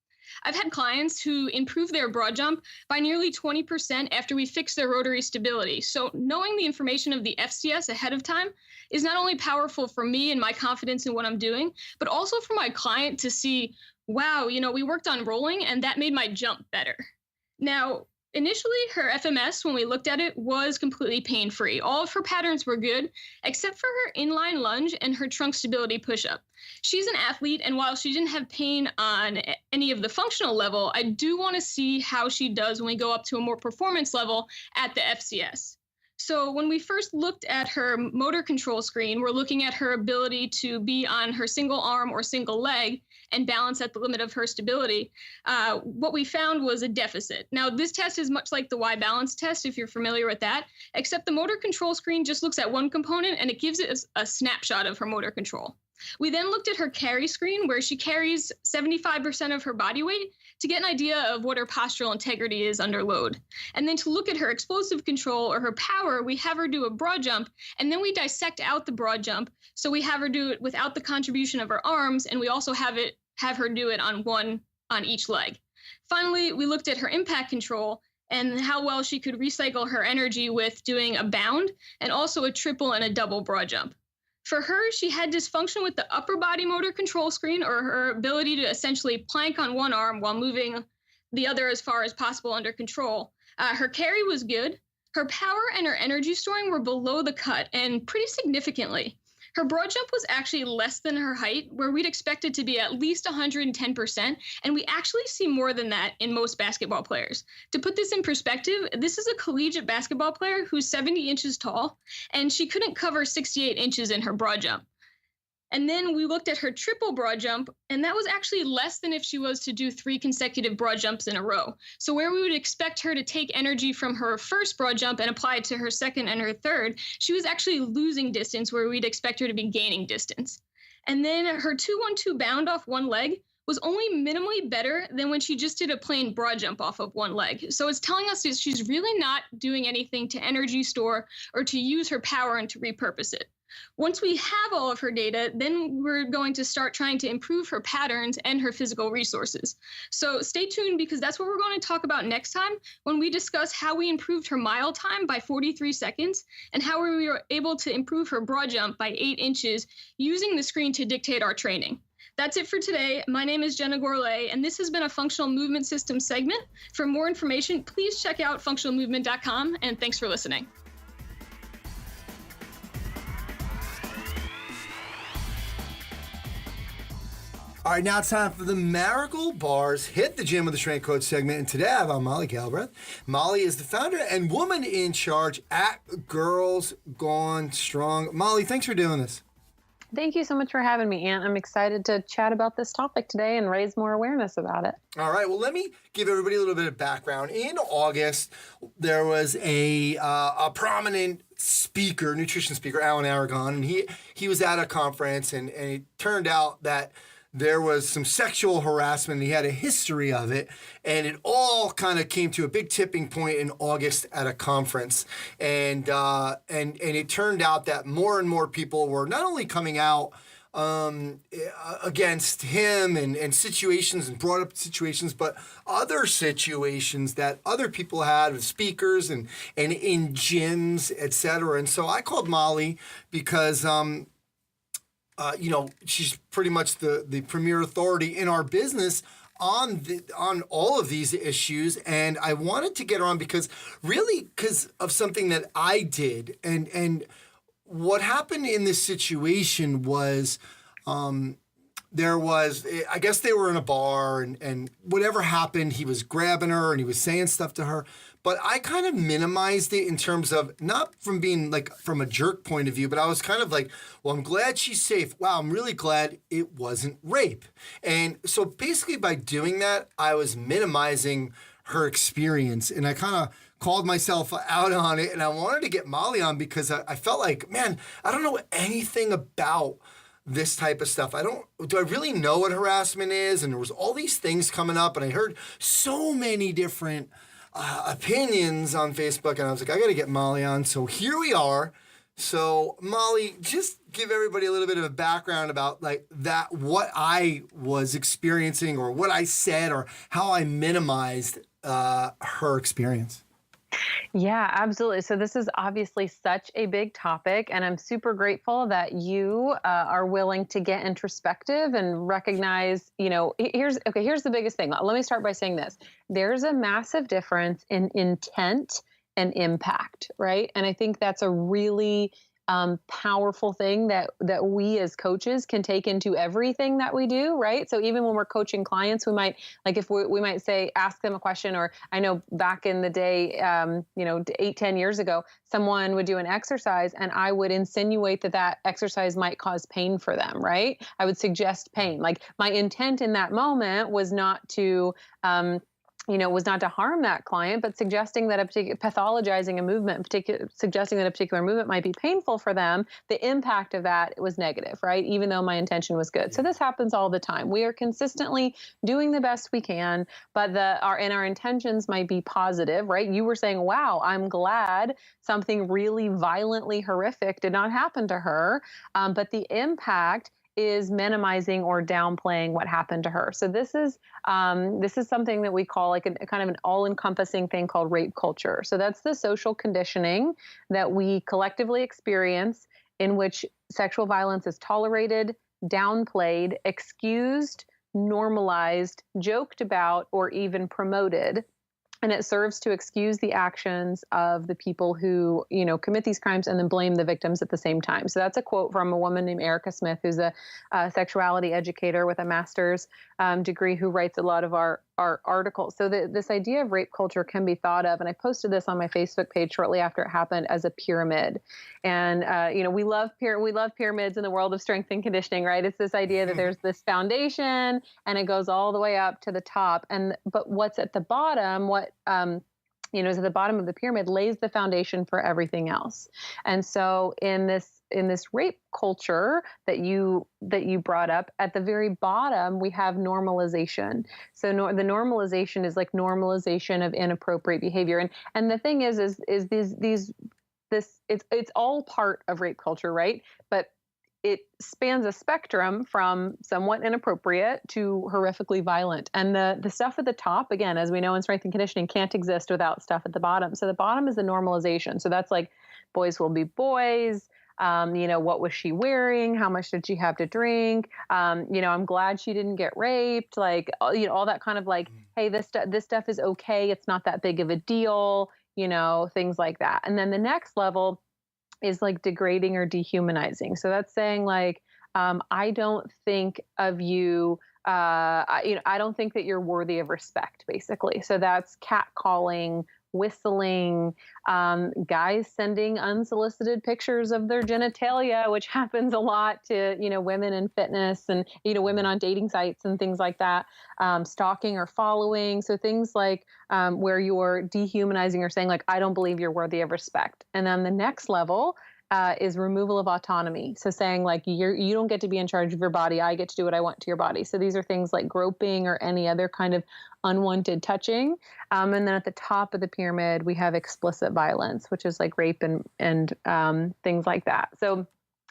Speaker 7: I've had clients who improve their broad jump by nearly 20% after we fix their rotary stability. So knowing the information of the FCS ahead of time is not only powerful for me and my confidence in what I'm doing, but also for my client to see, wow, we worked on rolling and that made my jump better. Now, Initially, her FMS, when we looked at it, was completely pain-free. All of her patterns were good, except for her inline lunge and her trunk stability push-up. She's an athlete, and while she didn't have pain on any of the functional level, I do want to see how she does when we go up to a more performance level at the FCS. So when we first looked at her motor control screen, we're looking at her ability to be on her single arm or single leg and balance at the limit of her stability. What we found was a deficit. Now, this test is much like the Y balance test, if you're familiar with that, except the motor control screen just looks at one component and it gives it a snapshot of her motor control. We then looked at her carry screen, where she carries 75% of her body weight, to get an idea of what her postural integrity is under load. And then to look at her explosive control or her power, we have her do a broad jump, and then we dissect out the broad jump. So we have her do it without the contribution of her arms, and we also have her do it on each leg. Finally, we looked at her impact control and how well she could recycle her energy with doing a bound and also a triple and a double broad jump. For her, she had dysfunction with the upper body motor control screen, or her ability to essentially plank on one arm while moving the other as far as possible under control. Her carry was good. Her power and her energy storing were below the cut, and pretty significantly. Her broad jump was actually less than her height, where we'd expect it to be at least 110%, and we actually see more than that in most basketball players. To put this in perspective, this is a collegiate basketball player who's 70 inches tall, and she couldn't cover 68 inches in her broad jump. And then we looked at her triple broad jump, and that was actually less than if she was to do 3 consecutive broad jumps in a row. So where we would expect her to take energy from her first broad jump and apply it to her second and her third, she was actually losing distance where we'd expect her to be gaining distance. And then her 2-1-2 bound off one leg was only minimally better than when she just did a plain broad jump off of one leg. So it's telling us that she's really not doing anything to energy store or to use her power and to repurpose it. Once we have all of her data, then we're going to start trying to improve her patterns and her physical resources. So stay tuned, because that's what we're going to talk about next time when we discuss how we improved her mile time by 43 seconds and how we were able to improve her broad jump by 8 inches using the screen to dictate our training. That's it for today. My name is Jenna Gourlay, and this has been a Functional Movement System segment. For more information, please check out functionalmovement.com, and thanks for listening.
Speaker 2: All right, now it's time for the MariGold Bars Hit the Gym with the Strength Coach segment. And today I have on Molly Galbraith. Molly is the founder and woman in charge at Girls Gone Strong. Molly, thanks for doing this.
Speaker 8: Thank you so much for having me, Ant. I'm excited to chat about this topic today and raise more awareness about it.
Speaker 2: All right, well, let me give everybody a little bit of background. In August, there was a prominent speaker, nutrition speaker, Alan Aragon, and he was at a conference, and it turned out that there was some sexual harassment. He had a history of it, and it all kind of came to a big tipping point in August at a conference. And it turned out that more and more people were not only coming out against him and situations, and brought up situations, but other situations that other people had with speakers and in gyms, etc. And so I called Molly because she's pretty much the premier authority in our business on all of these issues, and I wanted to get her on because of something that I did, and what happened in this situation was I guess they were in a bar, and whatever happened, he was grabbing her and he was saying stuff to her. But I kind of minimized it in terms of, not from being like from a jerk point of view, but I was kind of like, well, I'm glad she's safe. Wow, I'm really glad it wasn't rape. And so basically by doing that, I was minimizing her experience. And I kind of called myself out on it. And I wanted to get Molly on because I felt like, man, I don't know anything about this type of stuff. Do I really know what harassment is? And there was all these things coming up, and I heard so many different opinions on Facebook, and I was like, I got to get Molly on. So here we are. So Molly, just give everybody a little bit of a background about like that, what I was experiencing or what I said or how I minimized her experience.
Speaker 8: Yeah, absolutely. So this is obviously such a big topic, and I'm super grateful that you are willing to get introspective and recognize, here's the biggest thing. Let me start by saying this. There's a massive difference in intent and impact, right? And I think that's a really powerful thing that we as coaches can take into everything that we do, right? So even when we're coaching clients, we might we might say, ask them a question, or I know back in the day, 8-10 years ago, someone would do an exercise and I would insinuate that exercise might cause pain for them, right? I would suggest pain. Like my intent in that moment was not to was not to harm that client, but suggesting that pathologizing a movement, suggesting that a particular movement might be painful for them, the impact of that was negative, right? Even though my intention was good. So this happens all the time. We are consistently doing the best we can, but our intentions might be positive, right? You were saying, wow, I'm glad something really violently horrific did not happen to her. But the impact is minimizing or downplaying what happened to her. So this is something that we call like a kind of an all-encompassing thing called rape culture. So that's the social conditioning that we collectively experience in which sexual violence is tolerated, downplayed, excused, normalized, joked about, or even promoted. And it serves to excuse the actions of the people who, commit these crimes and then blame the victims at the same time. So that's a quote from a woman named Erica Smith, who's a sexuality educator with a master's degree, who writes a lot of our articles. So this idea of rape culture can be thought of, and I posted this on my Facebook page shortly after it happened, as a pyramid. And we love pyramids in the world of strength and conditioning, right? It's this idea that there's this foundation and it goes all the way up to the top. But what's at the bottom, is at the bottom of the pyramid, lays the foundation for everything else. And so in this rape culture that you brought up, at the very bottom, we have normalization. So the normalization is like normalization of inappropriate behavior. And the thing is it's all part of rape culture, right? But it spans a spectrum from somewhat inappropriate to horrifically violent. And the stuff at the top, again, as we know in strength and conditioning, can't exist without stuff at the bottom. So the bottom is the normalization. So that's like boys will be boys. What was she wearing? How much did she have to drink? I'm glad she didn't get raped. Like, all that kind of like, hey, this stuff is okay. It's not that big of a deal, things like that. And then the next level is like degrading or dehumanizing. So that's saying like, I don't think of you, I don't think that you're worthy of respect, basically. So that's catcalling, whistling, guys sending unsolicited pictures of their genitalia, which happens a lot to, women in fitness and, women on dating sites and things like that, stalking or following. So things like where you're dehumanizing or saying like, I don't believe you're worthy of respect. And then the next level is removal of autonomy. So saying like, you don't get to be in charge of your body. I get to do what I want to your body. So these are things like groping or any other kind of unwanted touching. And then at the top of the pyramid, we have explicit violence, which is like rape and things like that. So,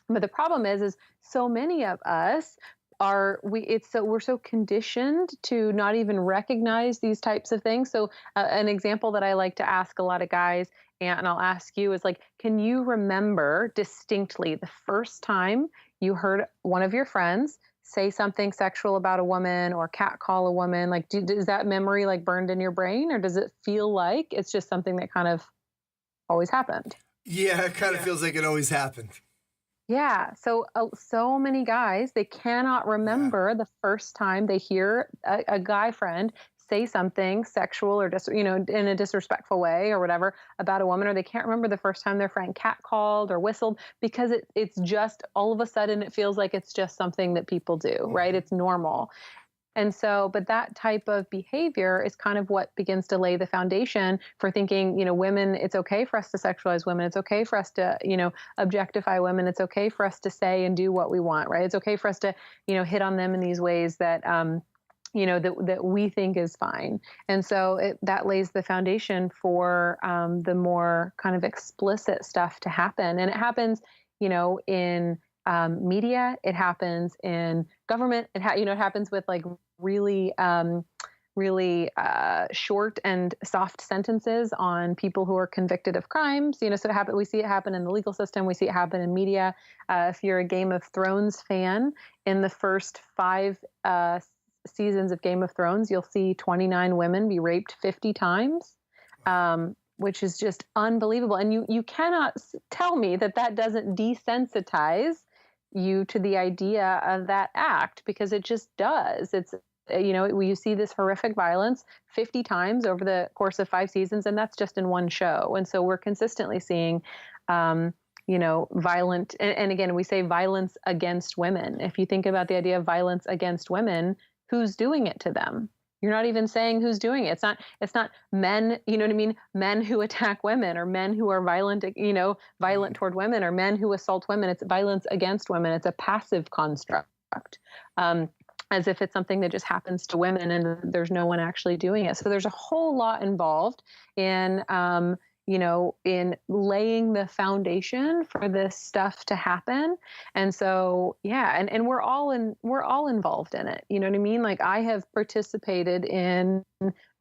Speaker 8: but the problem is so many of us we're so conditioned to not even recognize these types of things. So an example that I like to ask a lot of guys, and I'll ask you, is like, can you remember distinctly the first time you heard one of your friends say something sexual about a woman or catcall a woman? Like, is that memory like burned in your brain, or does it feel like it's just something that kind of always happened?
Speaker 2: Yeah, it kind of feels like it always happened.
Speaker 8: Yeah. So many guys, they cannot remember the first time they hear a guy friend say something sexual or in a disrespectful way or whatever about a woman, or they can't remember the first time their friend catcalled or whistled, because it's just all of a sudden it feels like it's just something that people do, right? It's normal. And so, but that type of behavior is kind of what begins to lay the foundation for thinking, women, it's okay for us to sexualize women. It's okay for us to, objectify women. It's okay for us to say and do what we want, right? It's okay for us to, hit on them in these ways that, that we think is fine. And so that lays the foundation for the more kind of explicit stuff to happen. And it happens, in media, it happens in government, it happens with like really really short and soft sentences on people who are convicted of crimes. So we see it happen in the legal system. We see it happen in media. If you're a Game of Thrones fan, in the first 5 seasons of Game of Thrones, you'll see 29 women be raped 50 times, which is just unbelievable. And you cannot tell me that doesn't desensitize you to the idea of that act, because it just does. It's, you see this horrific violence 50 times over the course of 5 seasons, and that's just in one show. And so we're consistently seeing, violent, and again, we say violence against women. If you think about the idea of violence against women, who's doing it to them? You're not even saying who's doing it. It's not men, you know what I mean? Men who attack women, or men who are violent, violent toward women, or men who assault women. It's violence against women. It's a passive construct. As if it's something that just happens to women and there's no one actually doing it. So there's a whole lot involved in, in laying the foundation for this stuff to happen. And so, and we're all involved in it. You know what I mean? Like, I have participated in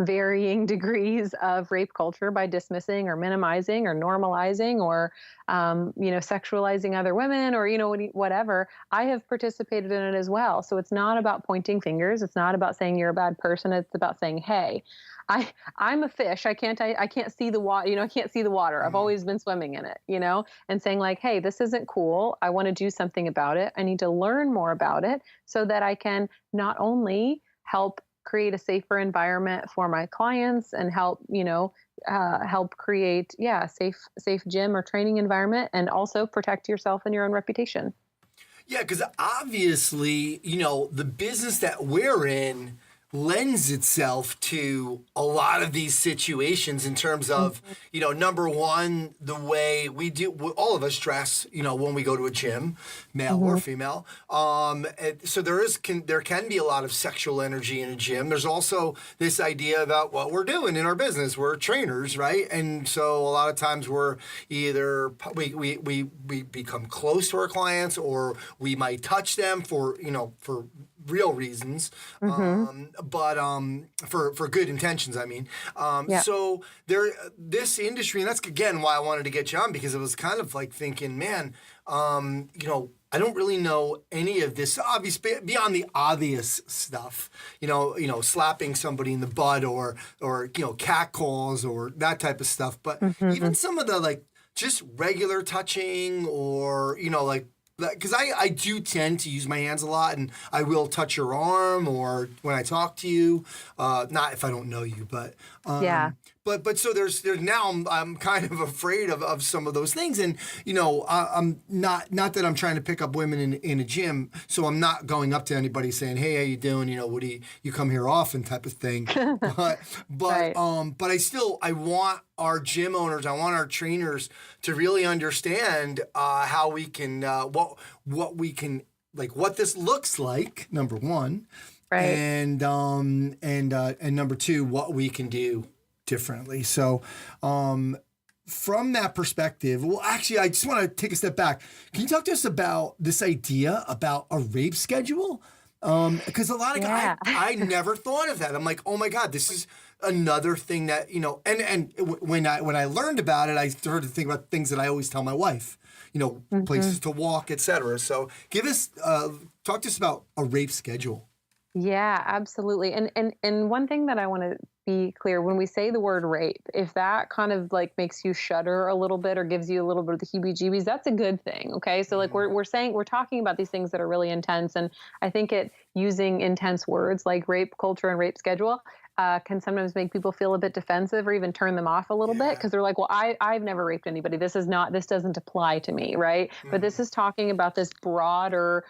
Speaker 8: varying degrees of rape culture by dismissing or minimizing or normalizing or, sexualizing other women or, whatever. I have participated in it as well. So it's not about pointing fingers. It's not about saying you're a bad person. It's about saying, hey, I'm a fish. I can't see the water. I can't see the water. I've always been swimming in it, and saying like, hey, this isn't cool. I want to do something about it. I need to learn more about it so that I can not only help create a safer environment for my clients and help create, safe gym or training environment, and also protect yourself and your own reputation.
Speaker 2: Yeah, because obviously, the business that we're in lends itself to a lot of these situations in terms of, number one, the way we do, all of us dress, when we go to a gym, male or female. So there can be a lot of sexual energy in a gym. There's also this idea about what we're doing in our business. We're trainers, right? And so a lot of times we're either, we become close to our clients, or we might touch them for real reasons, but for good intentions, I mean. So this industry, and that's again why I wanted to get you on, because it was kind of like thinking, man, I don't really know any of this obvious beyond the obvious stuff, slapping somebody in the butt or cat calls or that type of stuff. But even some of the like just regular touching or because I do tend to use my hands a lot, and I will touch your arm or when I talk to you, not if I don't know you, but But so there's now I'm kind of afraid of some of those things, and I'm not that I'm trying to pick up women in a gym, so I'm not going up to anybody saying, hey, how you doing? What do you come here often type of thing, but right. I want our gym owners, I want our trainers to really understand how we can what we can, like, what this looks like, number one, right, and number two, what we can do differently. So from that perspective, well, actually, I just want to take a step back. Can you talk to us about this idea about a rape schedule? Because a lot of guys, I never thought of that. I'm like, oh my God, this is another thing that, and when I learned about it, I started to think about things that I always tell my wife, places to walk, etc. So talk to us about a rape schedule.
Speaker 8: Yeah, absolutely. And one thing that I want to be clear, when we say the word rape, if that kind of like makes you shudder a little bit or gives you a little bit of the heebie-jeebies, that's a good thing. Okay. So like we're talking about these things that are really intense. And I think using intense words like rape culture and rape schedule can sometimes make people feel a bit defensive or even turn them off a little bit, because they're like, well, I've never raped anybody. This doesn't apply to me, right? But this is talking about this broader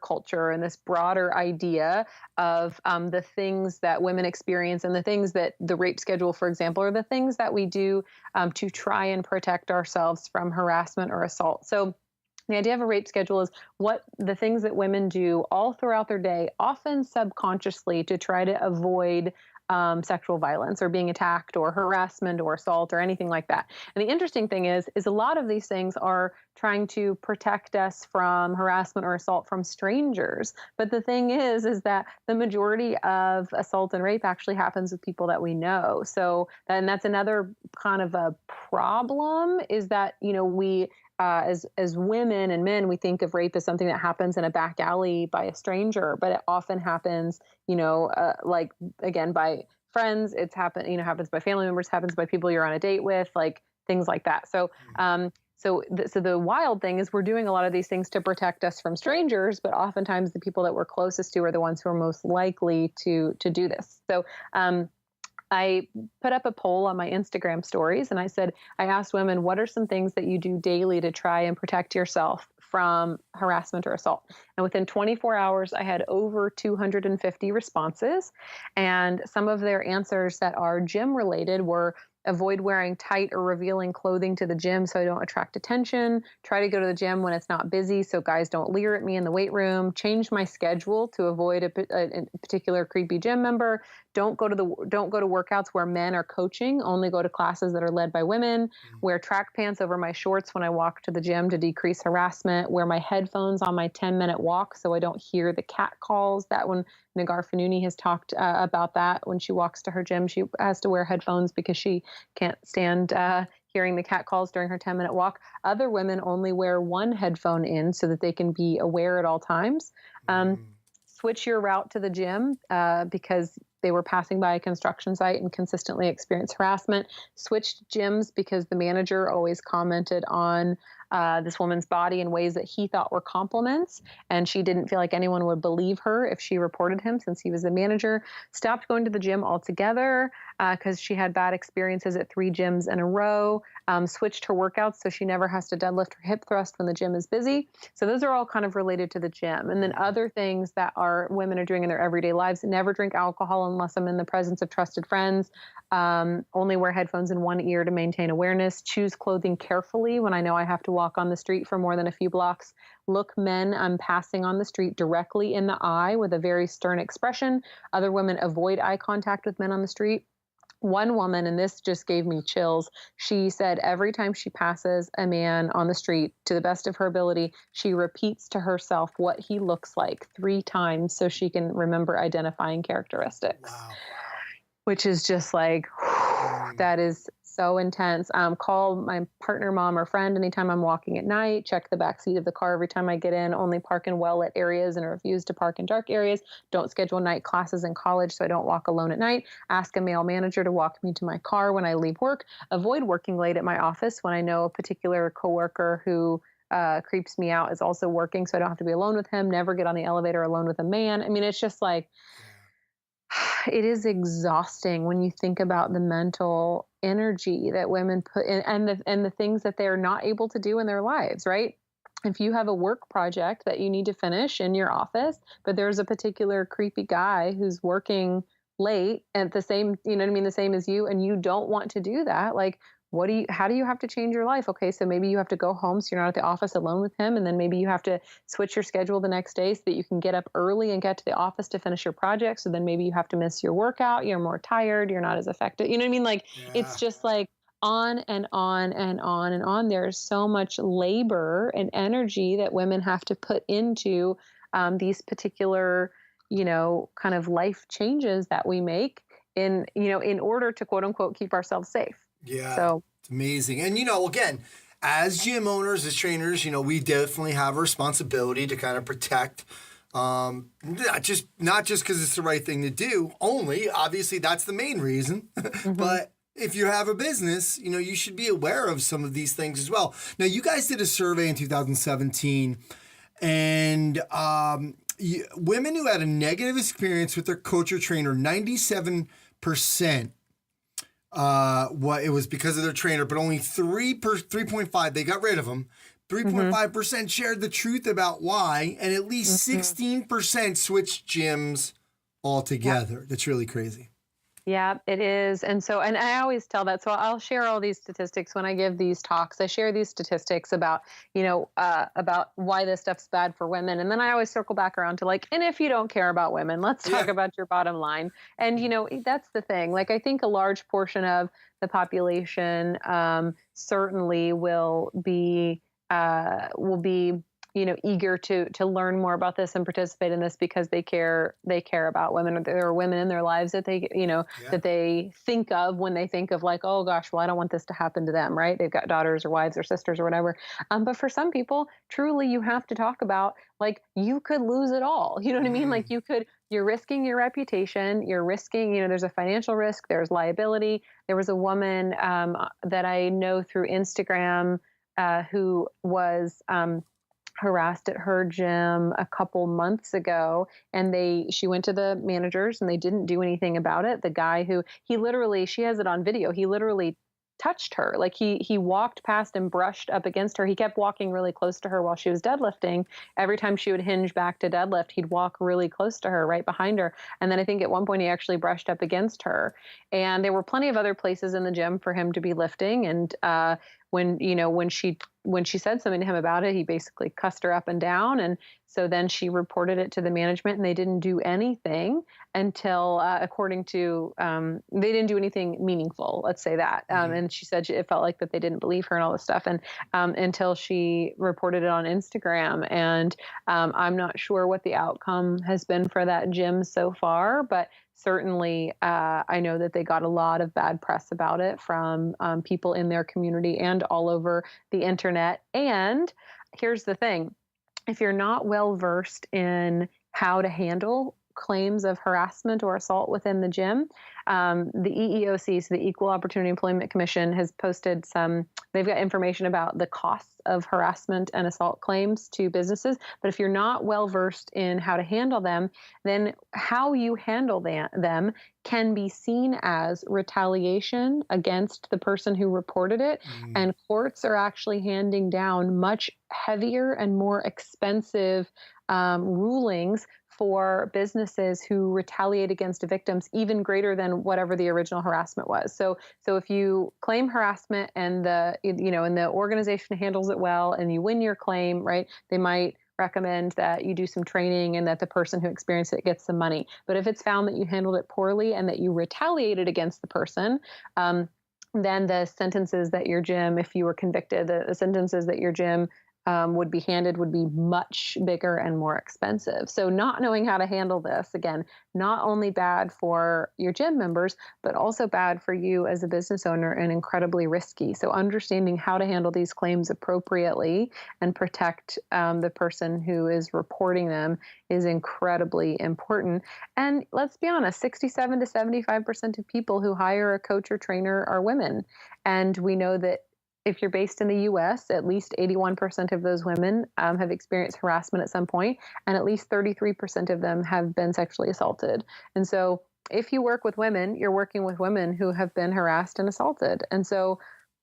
Speaker 8: culture and this broader idea of the things that women experience and the things that the rape schedule, for example, are the things that we do to try and protect ourselves from harassment or assault. So the idea of a rape schedule is what the things that women do all throughout their day, often subconsciously, to try to avoid sexual violence or being attacked or harassment or assault or anything like that. And the interesting thing is a lot of these things are trying to protect us from harassment or assault from strangers. But the thing is that the majority of assault and rape actually happens with people that we know. So, and that's another kind of a problem, is that, we, as women and men, we think of rape as something that happens in a back alley by a stranger, but it often happens, like, again, by friends. It's happens by family members, happens by people you're on a date with, like things like that. So, So the wild thing is we're doing a lot of these things to protect us from strangers, but oftentimes the people that we're closest to are the ones who are most likely to do this. So I put up a poll on my Instagram stories, and I asked women, what are some things that you do daily to try and protect yourself from harassment or assault? And within 24 hours, I had over 250 responses. And some of their answers that are gym related were: avoid wearing tight or revealing clothing to the gym so I don't attract attention. Try to go to the gym when it's not busy so guys don't leer at me in the weight room. Change my schedule to avoid a particular creepy gym member. Don't go to workouts where men are coaching. Only go to classes that are led by women. Wear track pants over my shorts when I walk to the gym to decrease harassment. Wear my headphones on my 10-minute walk so I don't hear the cat calls. That one, Nagar Fanuni has talked about that. When she walks to her gym, she has to wear headphones because she can't stand hearing the cat calls during her 10-minute walk. Other women only wear one headphone in so that they can be aware at all times. Switch your route to the gym because they were passing by a construction site and consistently experienced harassment. Switched gyms because the manager always commented on this woman's body in ways that he thought were compliments, and she didn't feel like anyone would believe her if she reported him since he was the manager. Stopped going to the gym altogether because she had bad experiences at 3 gyms in a row. Switched her workouts so she never has to deadlift or hip thrust when the gym is busy. So those are all kind of related to the gym. And then other things that women are doing in their everyday lives: never drink alcohol unless I'm in the presence of trusted friends. Only wear headphones in one ear to maintain awareness. Choose clothing carefully when I know I have to walk on the street for more than a few blocks. Look men I'm passing on the street directly in the eye with a very stern expression. Other women avoid eye contact with men on the street. One woman, and this just gave me chills, she said every time she passes a man on the street, to the best of her ability, she repeats to herself what he looks like 3 times so she can remember identifying characteristics.
Speaker 2: Wow.
Speaker 8: Which is just like, that is so intense. Call my partner, mom, or friend anytime I'm walking at night. Check the back seat of the car every time I get in. Only park in well-lit areas and refuse to park in dark areas. Don't schedule night classes in college so I don't walk alone at night. Ask a male manager to walk me to my car when I leave work. Avoid working late at my office when I know a particular coworker who creeps me out is also working so I don't have to be alone with him. Never get on the elevator alone with a man. I mean, it's just like, it is exhausting when you think about the mental energy that women put in and the things that they're not able to do in their lives, right? If you have a work project that you need to finish in your office, but there's a particular creepy guy who's working late at the same, the same as you, and you don't want to do that, like, how do you have to change your life? Okay, so maybe you have to go home so you're not at the office alone with him. And then maybe you have to switch your schedule the next day so that you can get up early and get to the office to finish your project. So then maybe you have to miss your workout. You're more tired. You're not as effective. You know what I mean? Like, It's just like on and on and on and on. There's so much labor and energy that women have to put into these particular, kind of life changes that we make in order to quote unquote keep ourselves safe.
Speaker 2: Yeah.
Speaker 8: So
Speaker 2: it's amazing. And, again, as gym owners, as trainers, we definitely have a responsibility to kind of protect, not just because it's the right thing to do only. Obviously, that's the main reason. But if you have a business, you should be aware of some of these things as well. Now, you guys did a survey in 2017, and women who had a negative experience with their coach or trainer, 97%. It was because of their trainer, but only 3.5, they got rid of them. 3.5% shared the truth about why, and at least 16% switched gyms altogether. That's really crazy.
Speaker 8: Yeah, it is. And so, and I always tell that. So I'll share all these statistics when I give these talks. I share these statistics about, about why this stuff's bad for women. And then I always circle back around to like, and if you don't care about women, let's talk about your bottom line. And, that's the thing. Like, I think a large portion of the population certainly will be, eager to learn more about this and participate in this because they care about women. There are women in their lives that they, that they think of when they think of like, oh gosh, well, I don't want this to happen to them. Right. They've got daughters or wives or sisters or whatever. But for some people, truly, you have to talk about like, you could lose it all. You know what I mean? Like you're risking your reputation. You're risking, there's a financial risk, there's liability. There was a woman that I know through Instagram who was, harassed at her gym a couple months ago, and she went to the managers and they didn't do anything about it. The guy she has it on video, he literally touched her. Like he walked past and brushed up against her. He kept walking really close to her while she was deadlifting. Every time she would hinge back to deadlift, he'd walk really close to her, right behind her. And then I think at one point he actually brushed up against her. And there were plenty of other places in the gym for him to be lifting. And when she said something to him about it, he basically cussed her up and down. And so then she reported it to the management, and they didn't do anything until, according to, they didn't do anything meaningful. Let's say that. And she said it felt like that they didn't believe her and all this stuff. And until she reported it on Instagram. And I'm not sure what the outcome has been for that gym so far, but certainly, I know that they got a lot of bad press about it from people in their community and all over the internet. And here's the thing. If you're not well versed in how to handle claims of harassment or assault within the gym, the EEOC, so the Equal Opportunity Employment Commission, has posted they've got information about the costs of harassment and assault claims to businesses. But if you're not well versed in how to handle them, then how you handle them can be seen as retaliation against the person who reported it. And courts are actually handing down much heavier and more expensive rulings for businesses who retaliate against victims, even greater than whatever the original harassment was. So if you claim harassment and the organization handles it well and you win your claim, right, they might recommend that you do some training and that the person who experienced it gets some money. But if it's found that you handled it poorly and that you retaliated against the person, then the sentences that your gym, if you were convicted, the sentences that your gym would be handed would be much bigger and more expensive. So not knowing how to handle this, again, not only bad for your gym members, but also bad for you as a business owner and incredibly risky. So understanding how to handle these claims appropriately and protect the person who is reporting them is incredibly important. And let's be honest, 67 to 75% of people who hire a coach or trainer are women. And we know that if you're based in the U.S., at least 81% of those women have experienced harassment at some point, and at least 33% of them have been sexually assaulted. And so if you work with women, you're working with women who have been harassed and assaulted. And so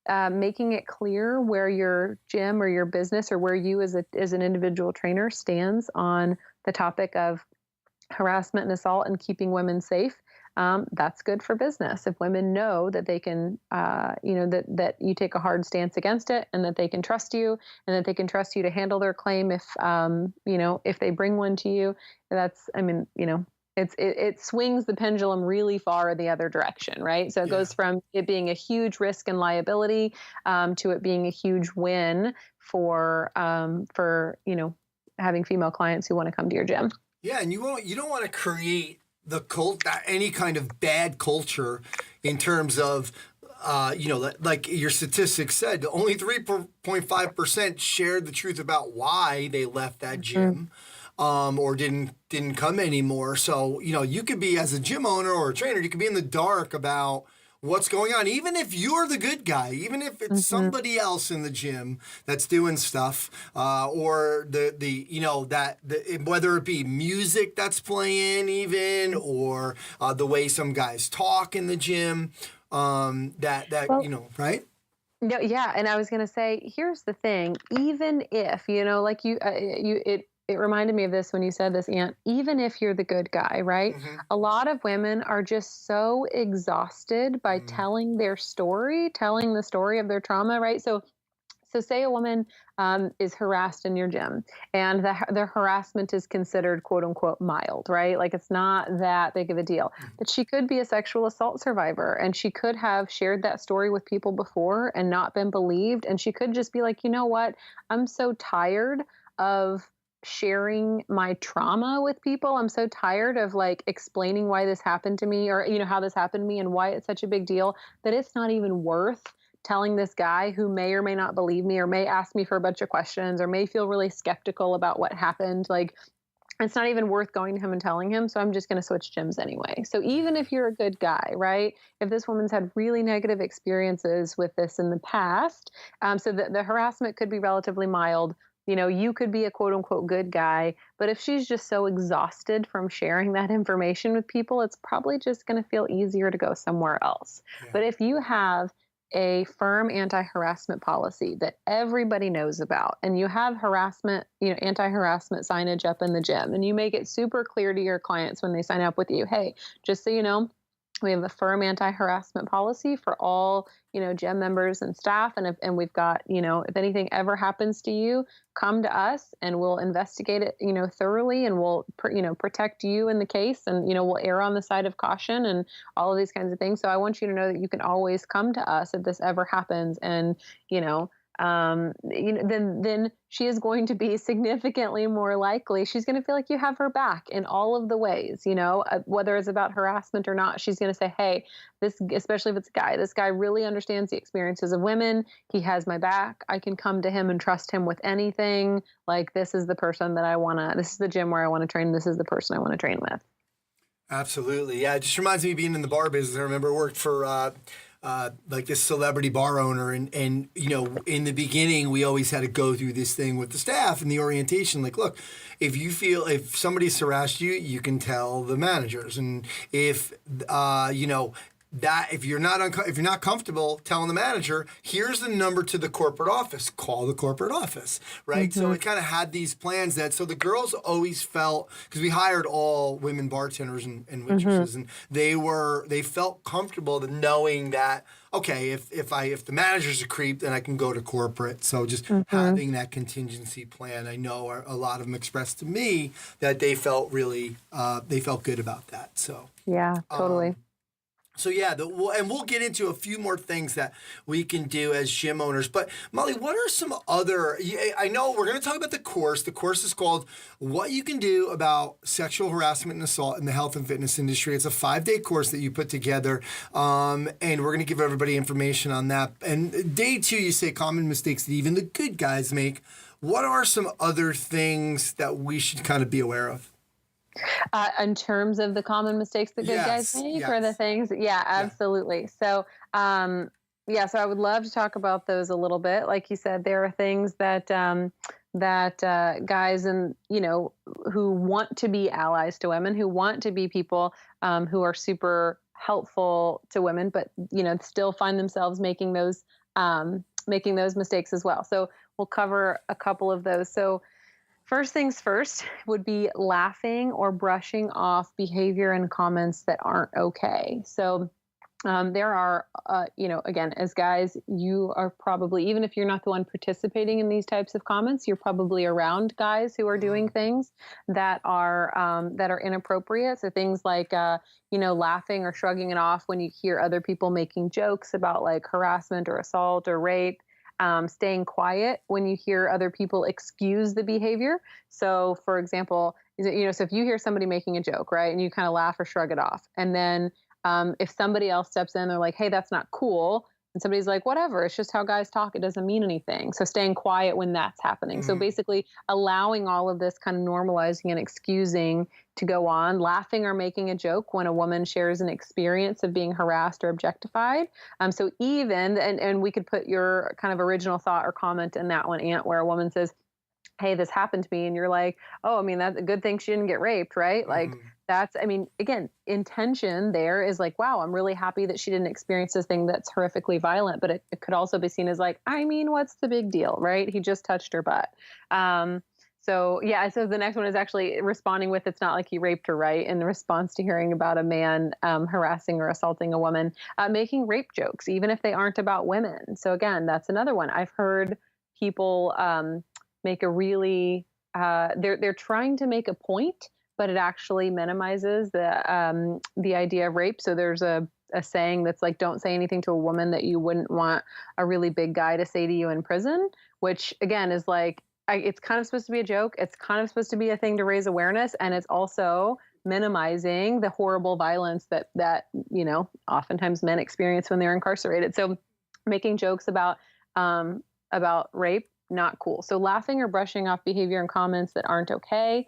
Speaker 8: making it clear where your gym or your business or where you as an individual trainer stands on the topic of harassment and assault and keeping women safe, that's good for business. If women know that they can, that you take a hard stance against it and that they can trust you and that they can trust you to handle their claim if they bring one to you, it swings the pendulum really far in the other direction, right? So it goes from it being a huge risk and liability to it being a huge win for having female clients who want to come to your gym.
Speaker 2: Yeah, and you don't want to create any kind of bad culture in terms of, like your statistics said, only 3.5% shared the truth about why they left that gym or didn't come anymore. So, you could be, as a gym owner or a trainer, you could be in the dark about what's going on, even if you're the good guy, even if it's somebody else in the gym that's doing stuff, or whether it be music that's playing even, or the way some guys talk in the gym, right?
Speaker 8: No, yeah, and I was going to say, here's the thing: even if it reminded me of this when you said this, Aunt. Even if you're the good guy, right? A lot of women are just so exhausted by telling their story, telling the story of their trauma, right? So say a woman is harassed in your gym, and the harassment is considered quote unquote mild, right? Like it's not that big of a deal. But she could be a sexual assault survivor, and she could have shared that story with people before and not been believed. And she could just be like, you know what? I'm so tired of sharing my trauma with people. I'm so tired of like explaining why this happened to me, or, how this happened to me and why it's such a big deal, that it's not even worth telling this guy who may or may not believe me, or may ask me for a bunch of questions, or may feel really skeptical about what happened. Like, it's not even worth going to him and telling him. So I'm just going to switch gyms anyway. So even if you're a good guy, right? If this woman's had really negative experiences with this in the past, so the harassment could be relatively mild. You could be a quote unquote good guy, but if she's just so exhausted from sharing that information with people, it's probably just going to feel easier to go somewhere else. Yeah. But if you have a firm anti-harassment policy that everybody knows about, and you have harassment, anti-harassment signage up in the gym, and you make it super clear to your clients when they sign up with you, hey, just so you know, we have a firm anti-harassment policy for all, gym members and staff. And we've got, if anything ever happens to you, come to us and we'll investigate it, thoroughly, and we'll, protect you in the case, and, we'll err on the side of caution and all of these kinds of things. So I want you to know that you can always come to us if this ever happens. And, then she is going to be significantly more likely. She's going to feel like you have her back in all of the ways, whether it's about harassment or not. She's going to say, hey, especially if it's a guy, this guy really understands the experiences of women. He has my back. I can come to him and trust him with anything. Like, this is the person that this is the gym where I want to train. This is the person I want to train with.
Speaker 2: Absolutely. Yeah. It just reminds me of being in the bar business. I remember I worked for, like this celebrity bar owner, and in the beginning we always had to go through this thing with the staff and the orientation. Like, look, if somebody's harassed you, you can tell the managers, and if if you're not comfortable telling the manager, here's the number to the corporate office. Call the corporate office, right? Mm-hmm. So it kind of had these plans so the girls always felt, because we hired all women bartenders and waitresses, and they felt comfortable knowing that, okay, if the manager's a creep, then I can go to corporate. So just having that contingency plan, I know a lot of them expressed to me that they felt really good about that. So
Speaker 8: yeah, totally.
Speaker 2: So yeah, and we'll get into a few more things that we can do as gym owners. But Molly, what are some other? I know we're going to talk about the course. The course is called "What You Can Do About Sexual Harassment and Assault in the Health and Fitness Industry." It's a 5-day course that you put together, and we're going to give everybody information on that. And day 2, you say common mistakes that even the good guys make. What are some other things that we should kind of be aware of?
Speaker 8: In terms of the common mistakes that good guys make, or the things, absolutely. So, so I would love to talk about those a little bit. Like you said, there are things that guys who want to be allies to women, who want to be people who are super helpful to women, but still find themselves making those mistakes as well. So we'll cover a couple of those. So first things first would be laughing or brushing off behavior and comments that aren't okay. So there are, again, as guys, you are probably, even if you're not the one participating in these types of comments, you're probably around guys who are doing things that are inappropriate. So things like, laughing or shrugging it off when you hear other people making jokes about like harassment or assault or rape. Staying quiet when you hear other people excuse the behavior. So, for example, so if you hear somebody making a joke, right, and you kind of laugh or shrug it off, and then if somebody else steps in, they're like, hey, that's not cool. And somebody's like, whatever, it's just how guys talk. It doesn't mean anything. So staying quiet when that's happening. Mm-hmm. So basically allowing all of this kind of normalizing and excusing to go on, laughing or making a joke when a woman shares an experience of being harassed or objectified. So even, and we could put your kind of original thought or comment in that one, Aunt, where a woman says, hey, this happened to me. And you're like, oh, I mean, that's a good thing she didn't get raped, right? Like again, intention there is like, wow, I'm really happy that she didn't experience this thing that's horrifically violent, but it could also be seen as like, I mean, what's the big deal, right? He just touched her butt. So so the next one is actually responding with, it's not like he raped her, right? In response to hearing about a man harassing or assaulting a woman, making rape jokes, even if they aren't about women. So again, that's another one. I've heard people make a really, they're trying to make a point, but it actually minimizes the idea of rape. So there's a saying that's like, don't say anything to a woman that you wouldn't want a really big guy to say to you in prison, which again is like, it's kind of supposed to be a joke. It's kind of supposed to be a thing to raise awareness. And it's also minimizing the horrible violence that oftentimes men experience when they're incarcerated. So making jokes about rape, not cool. So laughing or brushing off behavior and comments that aren't okay.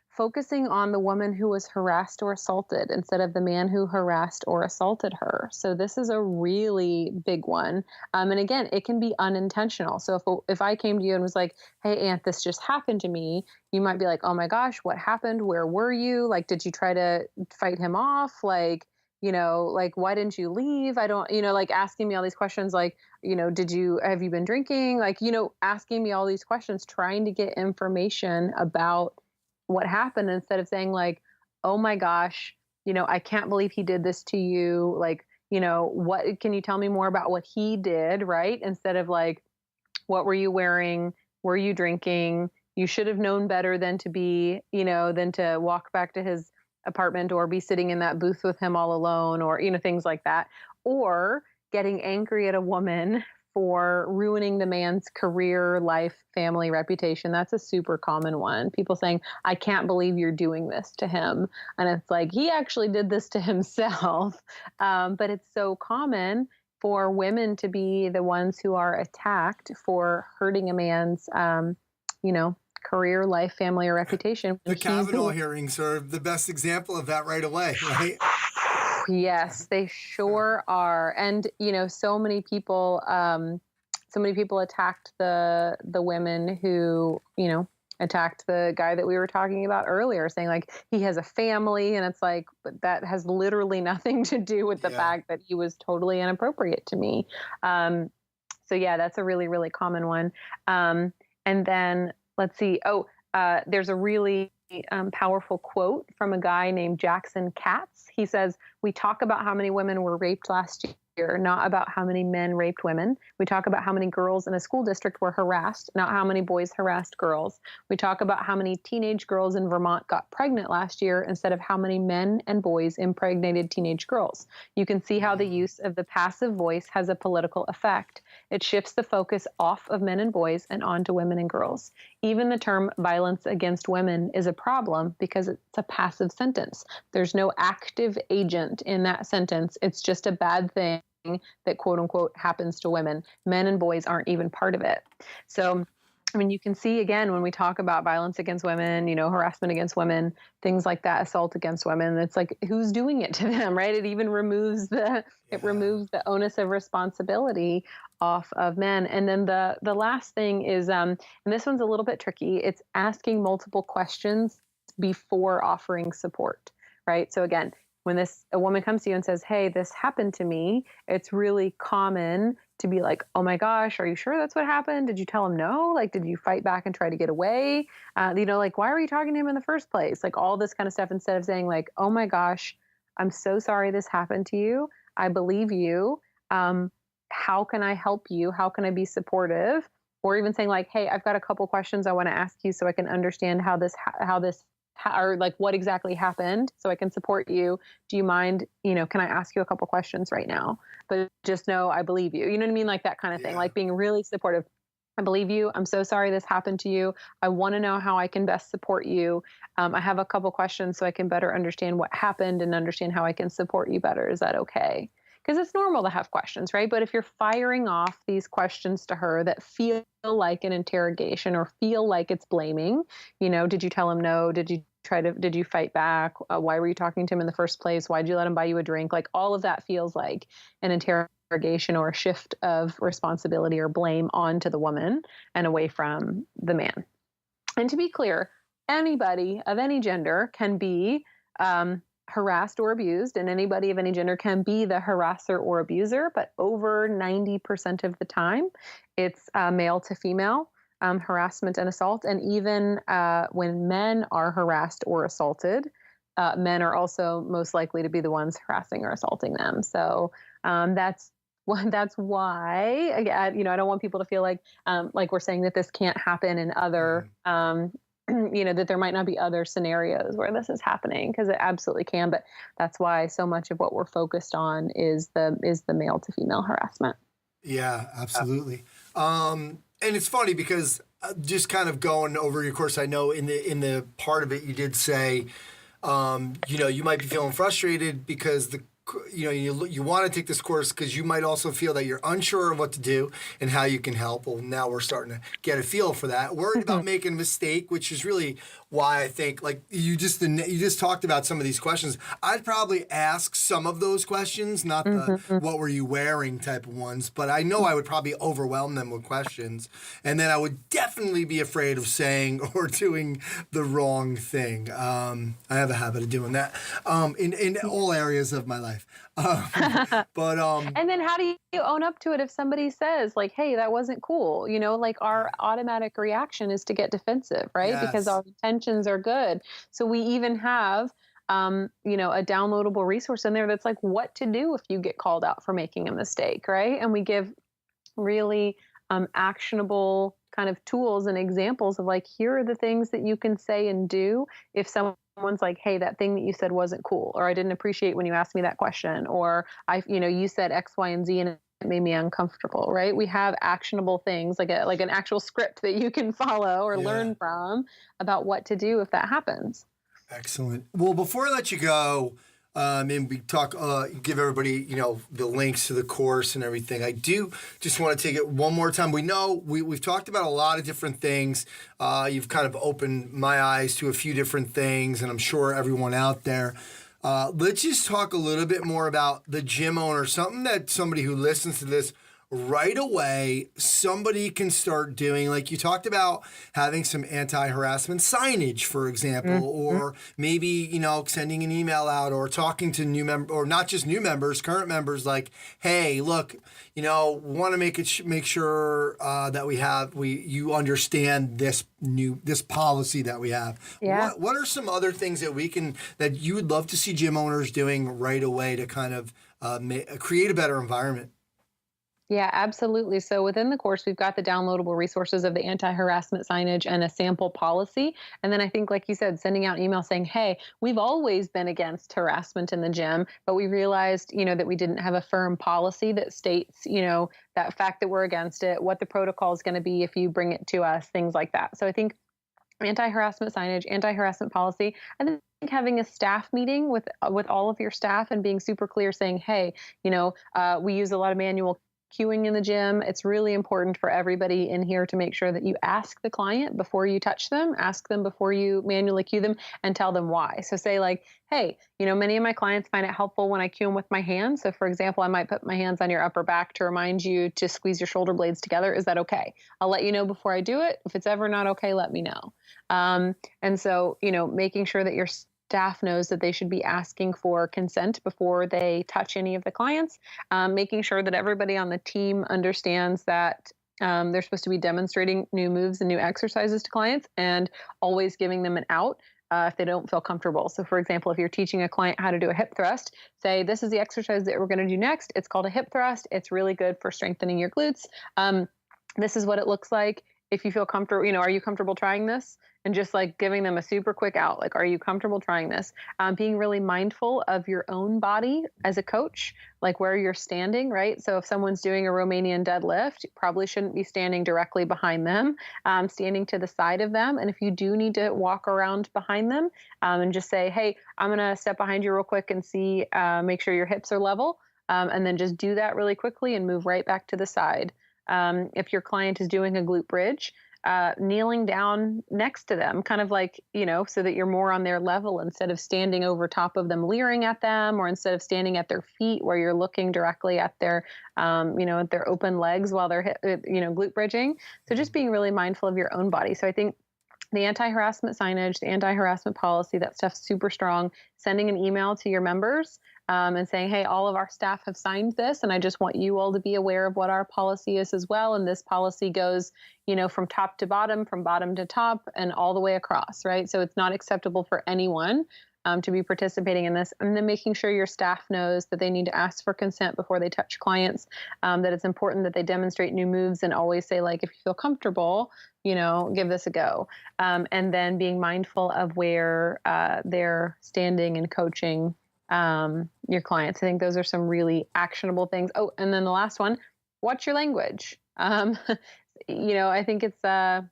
Speaker 8: Focusing on the woman who was harassed or assaulted instead of the man who harassed or assaulted her. So this is a really big one. And again, it can be unintentional. So if I came to you and was like, hey, Aunt, this just happened to me, you might be like, oh my gosh, what happened? Where were you? Like, did you try to fight him off? Like, why didn't you leave? I don't, like asking me all these questions, like, have you been drinking? Like, asking me all these questions, trying to get information about what happened instead of saying like, oh my gosh, I can't believe he did this to you. Like, what can you tell me more about what he did? Right. Instead of like, what were you wearing? Were you drinking? You should have known better than to walk back to his apartment or be sitting in that booth with him all alone, or, things like that, or getting angry at a woman for ruining the man's career, life, family, reputation. That's a super common one. People saying, I can't believe you're doing this to him. And it's like, he actually did this to himself. But it's so common for women to be the ones who are attacked for hurting a man's, career, life, family, or reputation.
Speaker 2: The Kavanaugh hearings are the best example of that right away, right?
Speaker 8: Yes, they sure are. And, so many people attacked the women who, attacked the guy that we were talking about earlier, saying like he has a family. And it's like, but that has literally nothing to do with the fact that he was totally inappropriate to me. So that's a really, really common one. And then let's see. There's a really powerful quote from a guy named Jackson Katz. He says, we talk about how many women were raped last year, not about how many men raped women. We talk about how many girls in a school district were harassed, not how many boys harassed girls. We talk about how many teenage girls in Vermont got pregnant last year instead of how many men and boys impregnated teenage girls. You can see how the use of the passive voice has a political effect. It shifts the focus off of men and boys and onto women and girls. Even the term violence against women is a problem because it's a passive sentence. There's no active agent in that sentence. It's just a bad thing that quote unquote happens to women. Men and boys aren't even part of it. So, you can see again, when we talk about violence against women, harassment against women, things like that, assault against women, it's like, who's doing it to them, right? It even removes the onus of responsibility off of men. And then the last thing is, and this one's a little bit tricky, it's asking multiple questions before offering support, right? So again, when a woman comes to you and says, hey, this happened to me, it's really common to be like, oh my gosh, are you sure that's what happened? Did you tell him no? Like, did you fight back and try to get away? Like, why were you talking to him in the first place? Like all this kind of stuff, instead of saying like, oh my gosh, I'm so sorry this happened to you. I believe you. How can I help you? How can I be supportive? Or even saying like, hey, I've got a couple questions I want to ask you so I can understand or like what exactly happened so I can support you. Do you mind, can I ask you a couple questions right now? But just know I believe you. You know what I mean? Like that kind of thing, like being really supportive. I believe you. I'm so sorry this happened to you. I want to know how I can best support you. I have a couple questions so I can better understand what happened and understand how I can support you better. Is that okay? Because it's normal to have questions, right? But if you're firing off these questions to her that feel like an interrogation or feel like it's blaming, did you tell him no? Did you fight back? Why were you talking to him in the first place? Why did you let him buy you a drink? Like all of that feels like an interrogation or a shift of responsibility or blame onto the woman and away from the man. And to be clear, anybody of any gender can be harassed or abused, and anybody of any gender can be the harasser or abuser, but over 90% of the time it's male to female. harassment and assault. And even when men are harassed or assaulted, men are also most likely to be the ones harassing or assaulting them. So that's why, again, I don't want people to feel like we're saying that this can't happen in other, that there might not be other scenarios where this is happening, because it absolutely can. But that's why so much of what we're focused on is the male to female harassment.
Speaker 2: Yeah, absolutely. And it's funny because just kind of going over your course, I know in the part of it you did say, you might be feeling frustrated because you want to take this course because you might also feel that you're unsure of what to do and how you can help. Well, now we're starting to get a feel for that. Worried about making a mistake, which is really why I think, like you just talked about some of these questions. I'd probably ask some of those questions, not the what were you wearing type of ones, but I know I would probably overwhelm them with questions. And then I would definitely be afraid of saying or doing the wrong thing. I have a habit of doing that in all areas of my life.
Speaker 8: And then how do you own up to it if somebody says like, hey, that wasn't cool? Like our automatic reaction is to get defensive, right?
Speaker 2: Yes.
Speaker 8: Because our intentions are good. So we even have, a downloadable resource in there that's like what to do if you get called out for making a mistake, right? And we give really actionable kind of tools and examples of like, here are the things that you can say and do if someone's like, hey, that thing that you said wasn't cool, or I didn't appreciate when you asked me that question, or you said X, Y, and Z and it made me uncomfortable, right? We have actionable things like an actual script that you can follow or learn from about what to do if that happens.
Speaker 2: Excellent. Well, before I let you go, and we talk, give everybody, the links to the course and everything. I do just want to take it one more time. We know we've talked about a lot of different things. You've kind of opened my eyes to a few different things, and I'm sure everyone out there. Let's just talk a little bit more about the gym owner, something that somebody who listens to this right away, somebody can start doing, like you talked about, having some anti-harassment signage, for example, or maybe, sending an email out or talking to new members, or not just new members, current members, like, hey, look, want to make sure that you understand this policy that we have.
Speaker 8: Yeah.
Speaker 2: What are some other things that you would love to see gym owners doing right away to kind of create a better environment?
Speaker 8: Yeah, absolutely. So within the course, we've got the downloadable resources of the anti-harassment signage and a sample policy. And then I think, like you said, sending out an email saying, hey, we've always been against harassment in the gym, but we realized, that we didn't have a firm policy that states, that fact that we're against it, what the protocol is going to be if you bring it to us, things like that. So I think anti-harassment signage, anti-harassment policy, and then having a staff meeting with all of your staff and being super clear saying, hey, we use a lot of manual queuing in the gym. It's really important for everybody in here to make sure that you ask the client before you touch them, ask them before you manually queue them, and tell them why. So say like, hey, many of my clients find it helpful when I queue them with my hands. So for example, I might put my hands on your upper back to remind you to squeeze your shoulder blades together. Is that okay? I'll let you know before I do it. If it's ever not okay, let me know. And so, making sure that your staff knows that they should be asking for consent before they touch any of the clients, making sure that everybody on the team understands that they're supposed to be demonstrating new moves and new exercises to clients and always giving them an out if they don't feel comfortable. So for example, if you're teaching a client how to do a hip thrust, say, this is the exercise that we're going to do next. It's called a hip thrust. It's really good for strengthening your glutes. This is what it looks like. If you feel comfortable, are you comfortable trying this? And just like giving them a super quick out, like, are you comfortable trying this? Being really mindful of your own body as a coach, like where you're standing, right? So if someone's doing a Romanian deadlift, you probably shouldn't be standing directly behind them, standing to the side of them. And if you do need to walk around behind them and just say, hey, I'm going to step behind you real quick and see, make sure your hips are level. And then just do that really quickly and move right back to the side. If your client is doing a glute bridge, kneeling down next to them, kind of like, so that you're more on their level instead of standing over top of them, leering at them, or instead of standing at their feet where you're looking directly at their, at their open legs while they're, glute bridging. So just being really mindful of your own body. So I think the anti-harassment signage, the anti-harassment policy, that stuff's super strong. Sending an email to your members and saying, hey, all of our staff have signed this, and I just want you all to be aware of what our policy is as well. And this policy goes, from top to bottom, from bottom to top, and all the way across, right? So it's not acceptable for anyone to be participating in this. And then making sure your staff knows that they need to ask for consent before they touch clients, that it's important that they demonstrate new moves and always say, like, if you feel comfortable, give this a go. And then being mindful of where they're standing and coaching your clients. I think those are some really actionable things. Oh, and then the last one, watch your language. I think it's,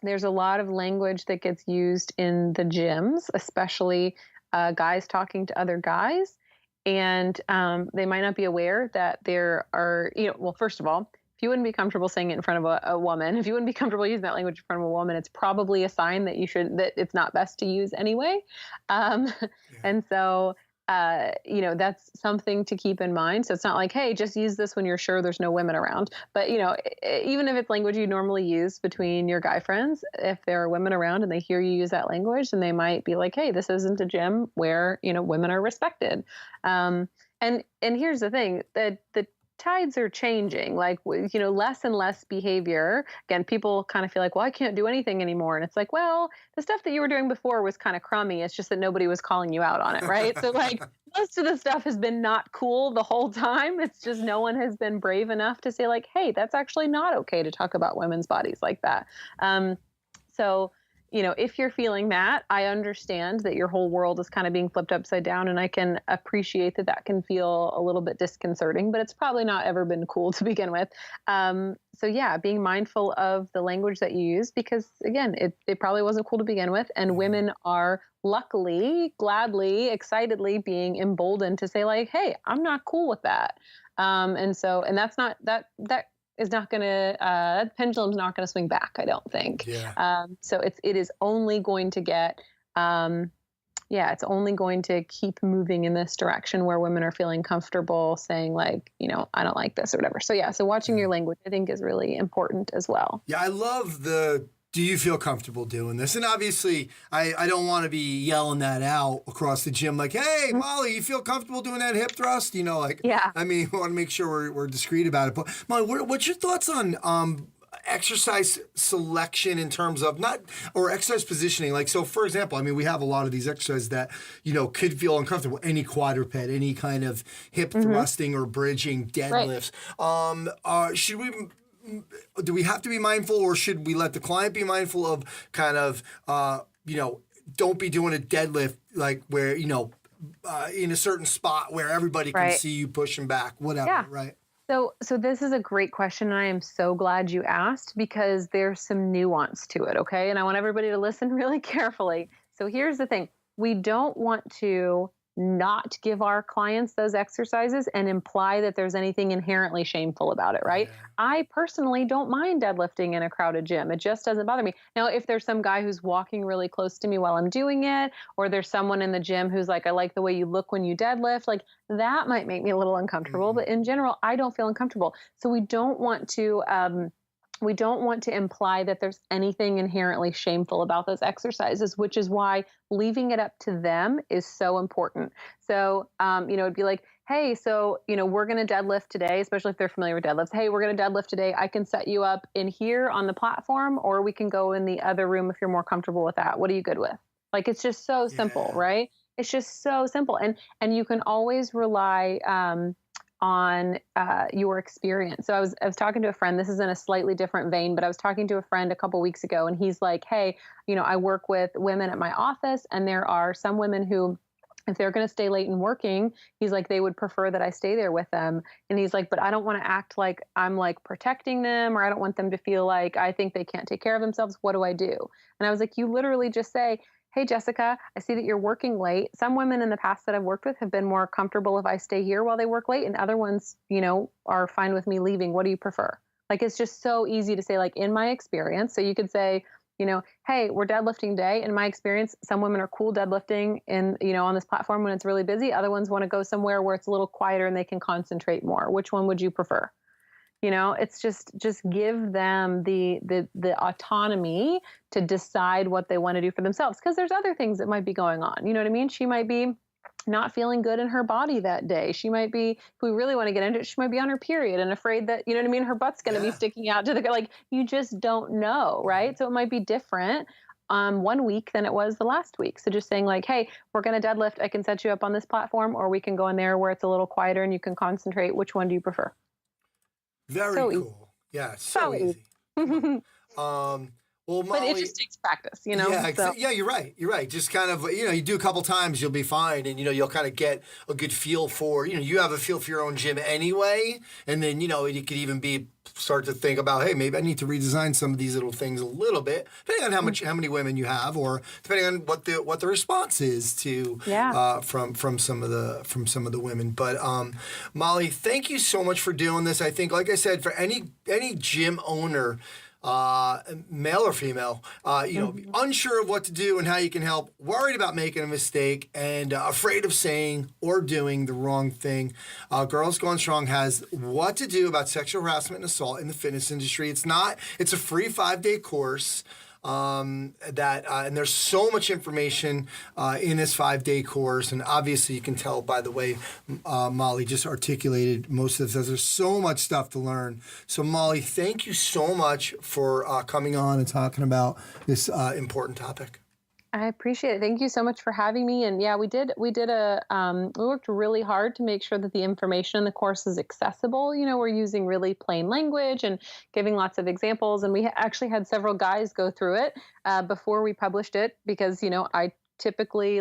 Speaker 8: there's a lot of language that gets used in the gyms, especially guys talking to other guys. And they might not be aware that there are, well, first of all, if you wouldn't be comfortable saying it in front of a woman, if you wouldn't be comfortable using that language in front of a woman, it's probably a sign that that it's not best to use anyway. And so, that's something to keep in mind. So it's not like, hey, just use this when you're sure there's no women around. But, even if it's language you normally use between your guy friends, if there are women around and they hear you use that language, then they might be like, hey, this isn't a gym where, women are respected. And here's the thing, that the tides are changing, like, less and less behavior. Again, people kind of feel like, well, I can't do anything anymore. And it's like, well, the stuff that you were doing before was kind of crummy. It's just that nobody was calling you out on it, right? So like most of the stuff has been not cool the whole time. It's just no one has been brave enough to say like, hey, that's actually not okay to talk about women's bodies like that. So if you're feeling that, I understand that your whole world is kind of being flipped upside down, and I can appreciate that can feel a little bit disconcerting, but it's probably not ever been cool to begin with. So yeah, being mindful of the language that you use, because again, it probably wasn't cool to begin with, and women are luckily, gladly, excitedly being emboldened to say like, hey, I'm not cool with that. And that's not, that is not going to, that pendulum's not going to swing back, I don't think.
Speaker 2: Yeah.
Speaker 8: So it is only going to get, it's only going to keep moving in this direction where women are feeling comfortable saying like, I don't like this or whatever. So so watching your language, I think, is really important as well.
Speaker 2: Yeah. I love do you feel comfortable doing this? And obviously, I don't want to be yelling that out across the gym like, hey, Molly, you feel comfortable doing that hip thrust? I mean, we want to make sure we're discreet about it. But Molly, what's your thoughts on exercise selection in terms of exercise positioning? Like, so for example, I mean, we have a lot of these exercises that, could feel uncomfortable. Any quadruped, any kind of hip thrusting or bridging deadlifts. Right. Do we have to be mindful, or should we let the client be mindful of kind of, don't be doing a deadlift like where, in a certain spot where everybody can see you pushing back, whatever, right?
Speaker 8: So this is a great question, and I am so glad you asked, because there's some nuance to it, okay? And I want everybody to listen really carefully. So here's the thing. We don't want to not give our clients those exercises and imply that there's anything inherently shameful about it, right? Yeah. I personally don't mind deadlifting in a crowded gym. It just doesn't bother me. Now, if there's some guy who's walking really close to me while I'm doing it, or there's someone in the gym who's like, I like the way you look when you deadlift, like that might make me a little uncomfortable. But in general, I don't feel uncomfortable. So we don't want to imply that there's anything inherently shameful about those exercises, which is why leaving it up to them is so important. So, it'd be like, hey, so, we're going to deadlift today, especially if they're familiar with deadlifts. Hey, we're going to deadlift today. I can set you up in here on the platform, or we can go in the other room if you're more comfortable with that. What are you good with? Like, it's just so simple, right? It's just so simple. And you can always rely, on your experience. So I was talking to a friend, this is in a slightly different vein, but I was talking to a friend a couple weeks ago, and he's like, hey, I work with women at my office, and there are some women who, if they're going to stay late and working, he's like, they would prefer that I stay there with them. And he's like, but I don't want to act like I'm like protecting them, or I don't want them to feel like I think they can't take care of themselves. What do I do? And I was like, you literally just say, hey, Jessica, I see that you're working late. Some women in the past that I've worked with have been more comfortable if I stay here while they work late, and other ones, are fine with me leaving. What do you prefer? Like, it's just so easy to say, like, in my experience. So you could say, hey, we're deadlifting day. In my experience, some women are cool deadlifting on this platform when it's really busy. Other ones want to go somewhere where it's a little quieter and they can concentrate more. Which one would you prefer? It's just give them the autonomy to decide what they want to do for themselves. Because there's other things that might be going on. You know what I mean? She might be not feeling good in her body that day. She might be, if we really want to get into it, she might be on her period and afraid that, you know what I mean, her butt's going to be sticking out to the, like, you just don't know, right? So it might be different 1 week than it was the last week. So just saying like, hey, we're going to deadlift. I can set you up on this platform, or we can go in there where it's a little quieter and you can concentrate. Which one do you prefer?
Speaker 2: Very cool. Easy. Yeah, so easy. Well, Molly,
Speaker 8: but it just takes practice, you know?
Speaker 2: Yeah, yeah, you're right. You're right. Just kind of, you do a couple times, you'll be fine. And, you'll kind of get a good feel for, you have a feel for your own gym anyway. And then, it could even start to think about, hey, maybe I need to redesign some of these little things a little bit, depending on how many women you have, or depending on what the response is to from some of the women. But Molly, thank you so much for doing this. I think, like I said, for any gym owner, male or female, unsure of what to do and how you can help, worried about making a mistake, and afraid of saying or doing the wrong thing. Girls Gone Strong has what to do about sexual harassment and assault in the fitness industry. It's a free 5-day course. And there's so much information in this 5-day course, and obviously you can tell by the way Molly just articulated most of this. There's so much stuff to learn. So Molly, thank you so much for coming on and talking about this important topic.
Speaker 8: I appreciate it. Thank you so much for having me. And yeah, we worked really hard to make sure that the information in the course is accessible. We're using really plain language and giving lots of examples. And we actually had several guys go through it before we published it, because, I typically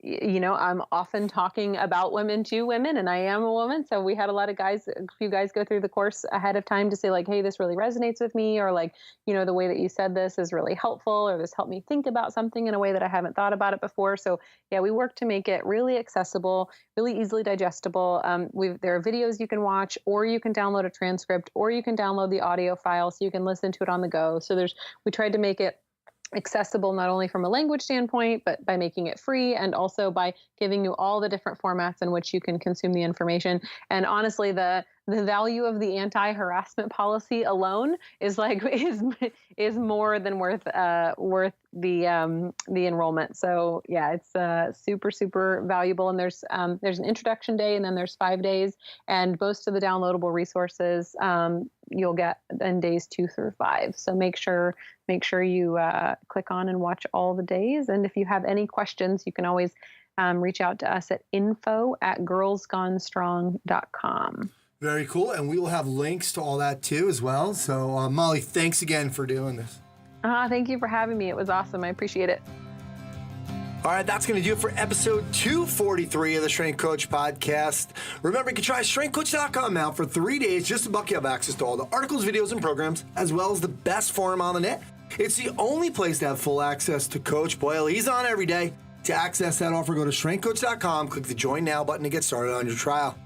Speaker 8: I'm often talking about women to women, and I am a woman. So we had a few guys go through the course ahead of time to say like, hey, this really resonates with me, or like, the way that you said this is really helpful, or this helped me think about something in a way that I haven't thought about it before. So yeah, we work to make it really accessible, really easily digestible. There are videos you can watch, or you can download a transcript, or you can download the audio file so you can listen to it on the go. So we tried to make it accessible not only from a language standpoint, but by making it free, and also by giving you all the different formats in which you can consume the information. And honestly, the value of the anti-harassment policy alone is more than worth the enrollment. So yeah, it's super, super valuable. And there's an introduction day, and then there's 5 days, and most of the downloadable resources you'll get in days 2 through 5. So make sure you click on and watch all the days. And if you have any questions, you can always reach out to us at info@girlsgonestrong.com.
Speaker 2: Very cool. And we will have links to all that too as well. So Molly, thanks again for doing this.
Speaker 8: Thank you for having me. It was awesome. I appreciate it.
Speaker 2: All right, that's going to do it for episode 243 of the Strength Coach Podcast. Remember, you can try strengthcoach.com now for 3 days. Just a buck, you have access to all the articles, videos, and programs, as well as the best forum on the net. It's the only place to have full access to Coach Boyle. He's on every day. To access that offer, go to strengthcoach.com, click the Join Now button to get started on your trial.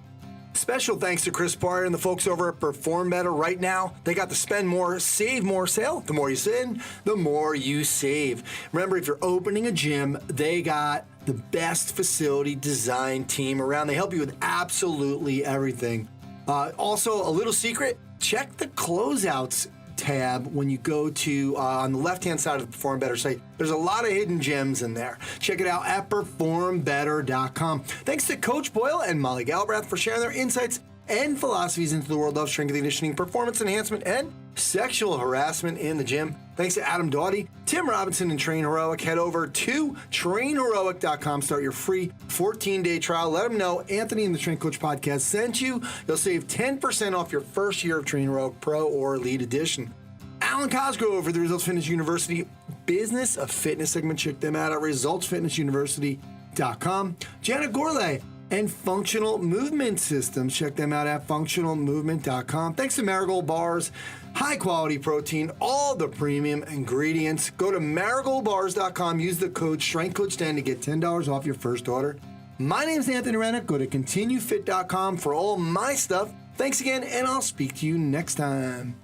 Speaker 2: Special thanks to Chris Parr and the folks over at Perform Better. Right now, they got the Spend More, Save More sale. The more you spend, the more you save. Remember, if you're opening a gym, they got the best facility design team around. They help you with absolutely everything. Also, a little secret, check the closeouts tab when you go to on the left-hand side of the Perform Better site. There's a lot of hidden gems in there. Check it out at performbetter.com. Thanks to Coach Boyle and Molly Galbraith for sharing their insights and philosophies into the world of strength and conditioning, performance enhancement, and sexual harassment in the gym. Thanks to Adam Doughty, Tim Robinson, and Train Heroic. Head over to trainheroic.com. Start your free 14-day trial. Let them know Anthony and the Strength Coach Podcast sent you. You'll save 10% off your first year of Train Heroic Pro or Elite Edition. Alan Cosgrove for the Results Fitness University Business of Fitness segment. Check them out at resultsfitnessuniversity.com. Janet Gourlay and Functional Movement Systems. Check them out at functionalmovement.com. Thanks to MariGold Bars, high quality protein, all the premium ingredients. Go to marigoldbars.com. Use the code StrengthCoach10 to get $10 off your first order. My name is Anthony Rennick. Go to continuefit.com for all my stuff. Thanks again, and I'll speak to you next time.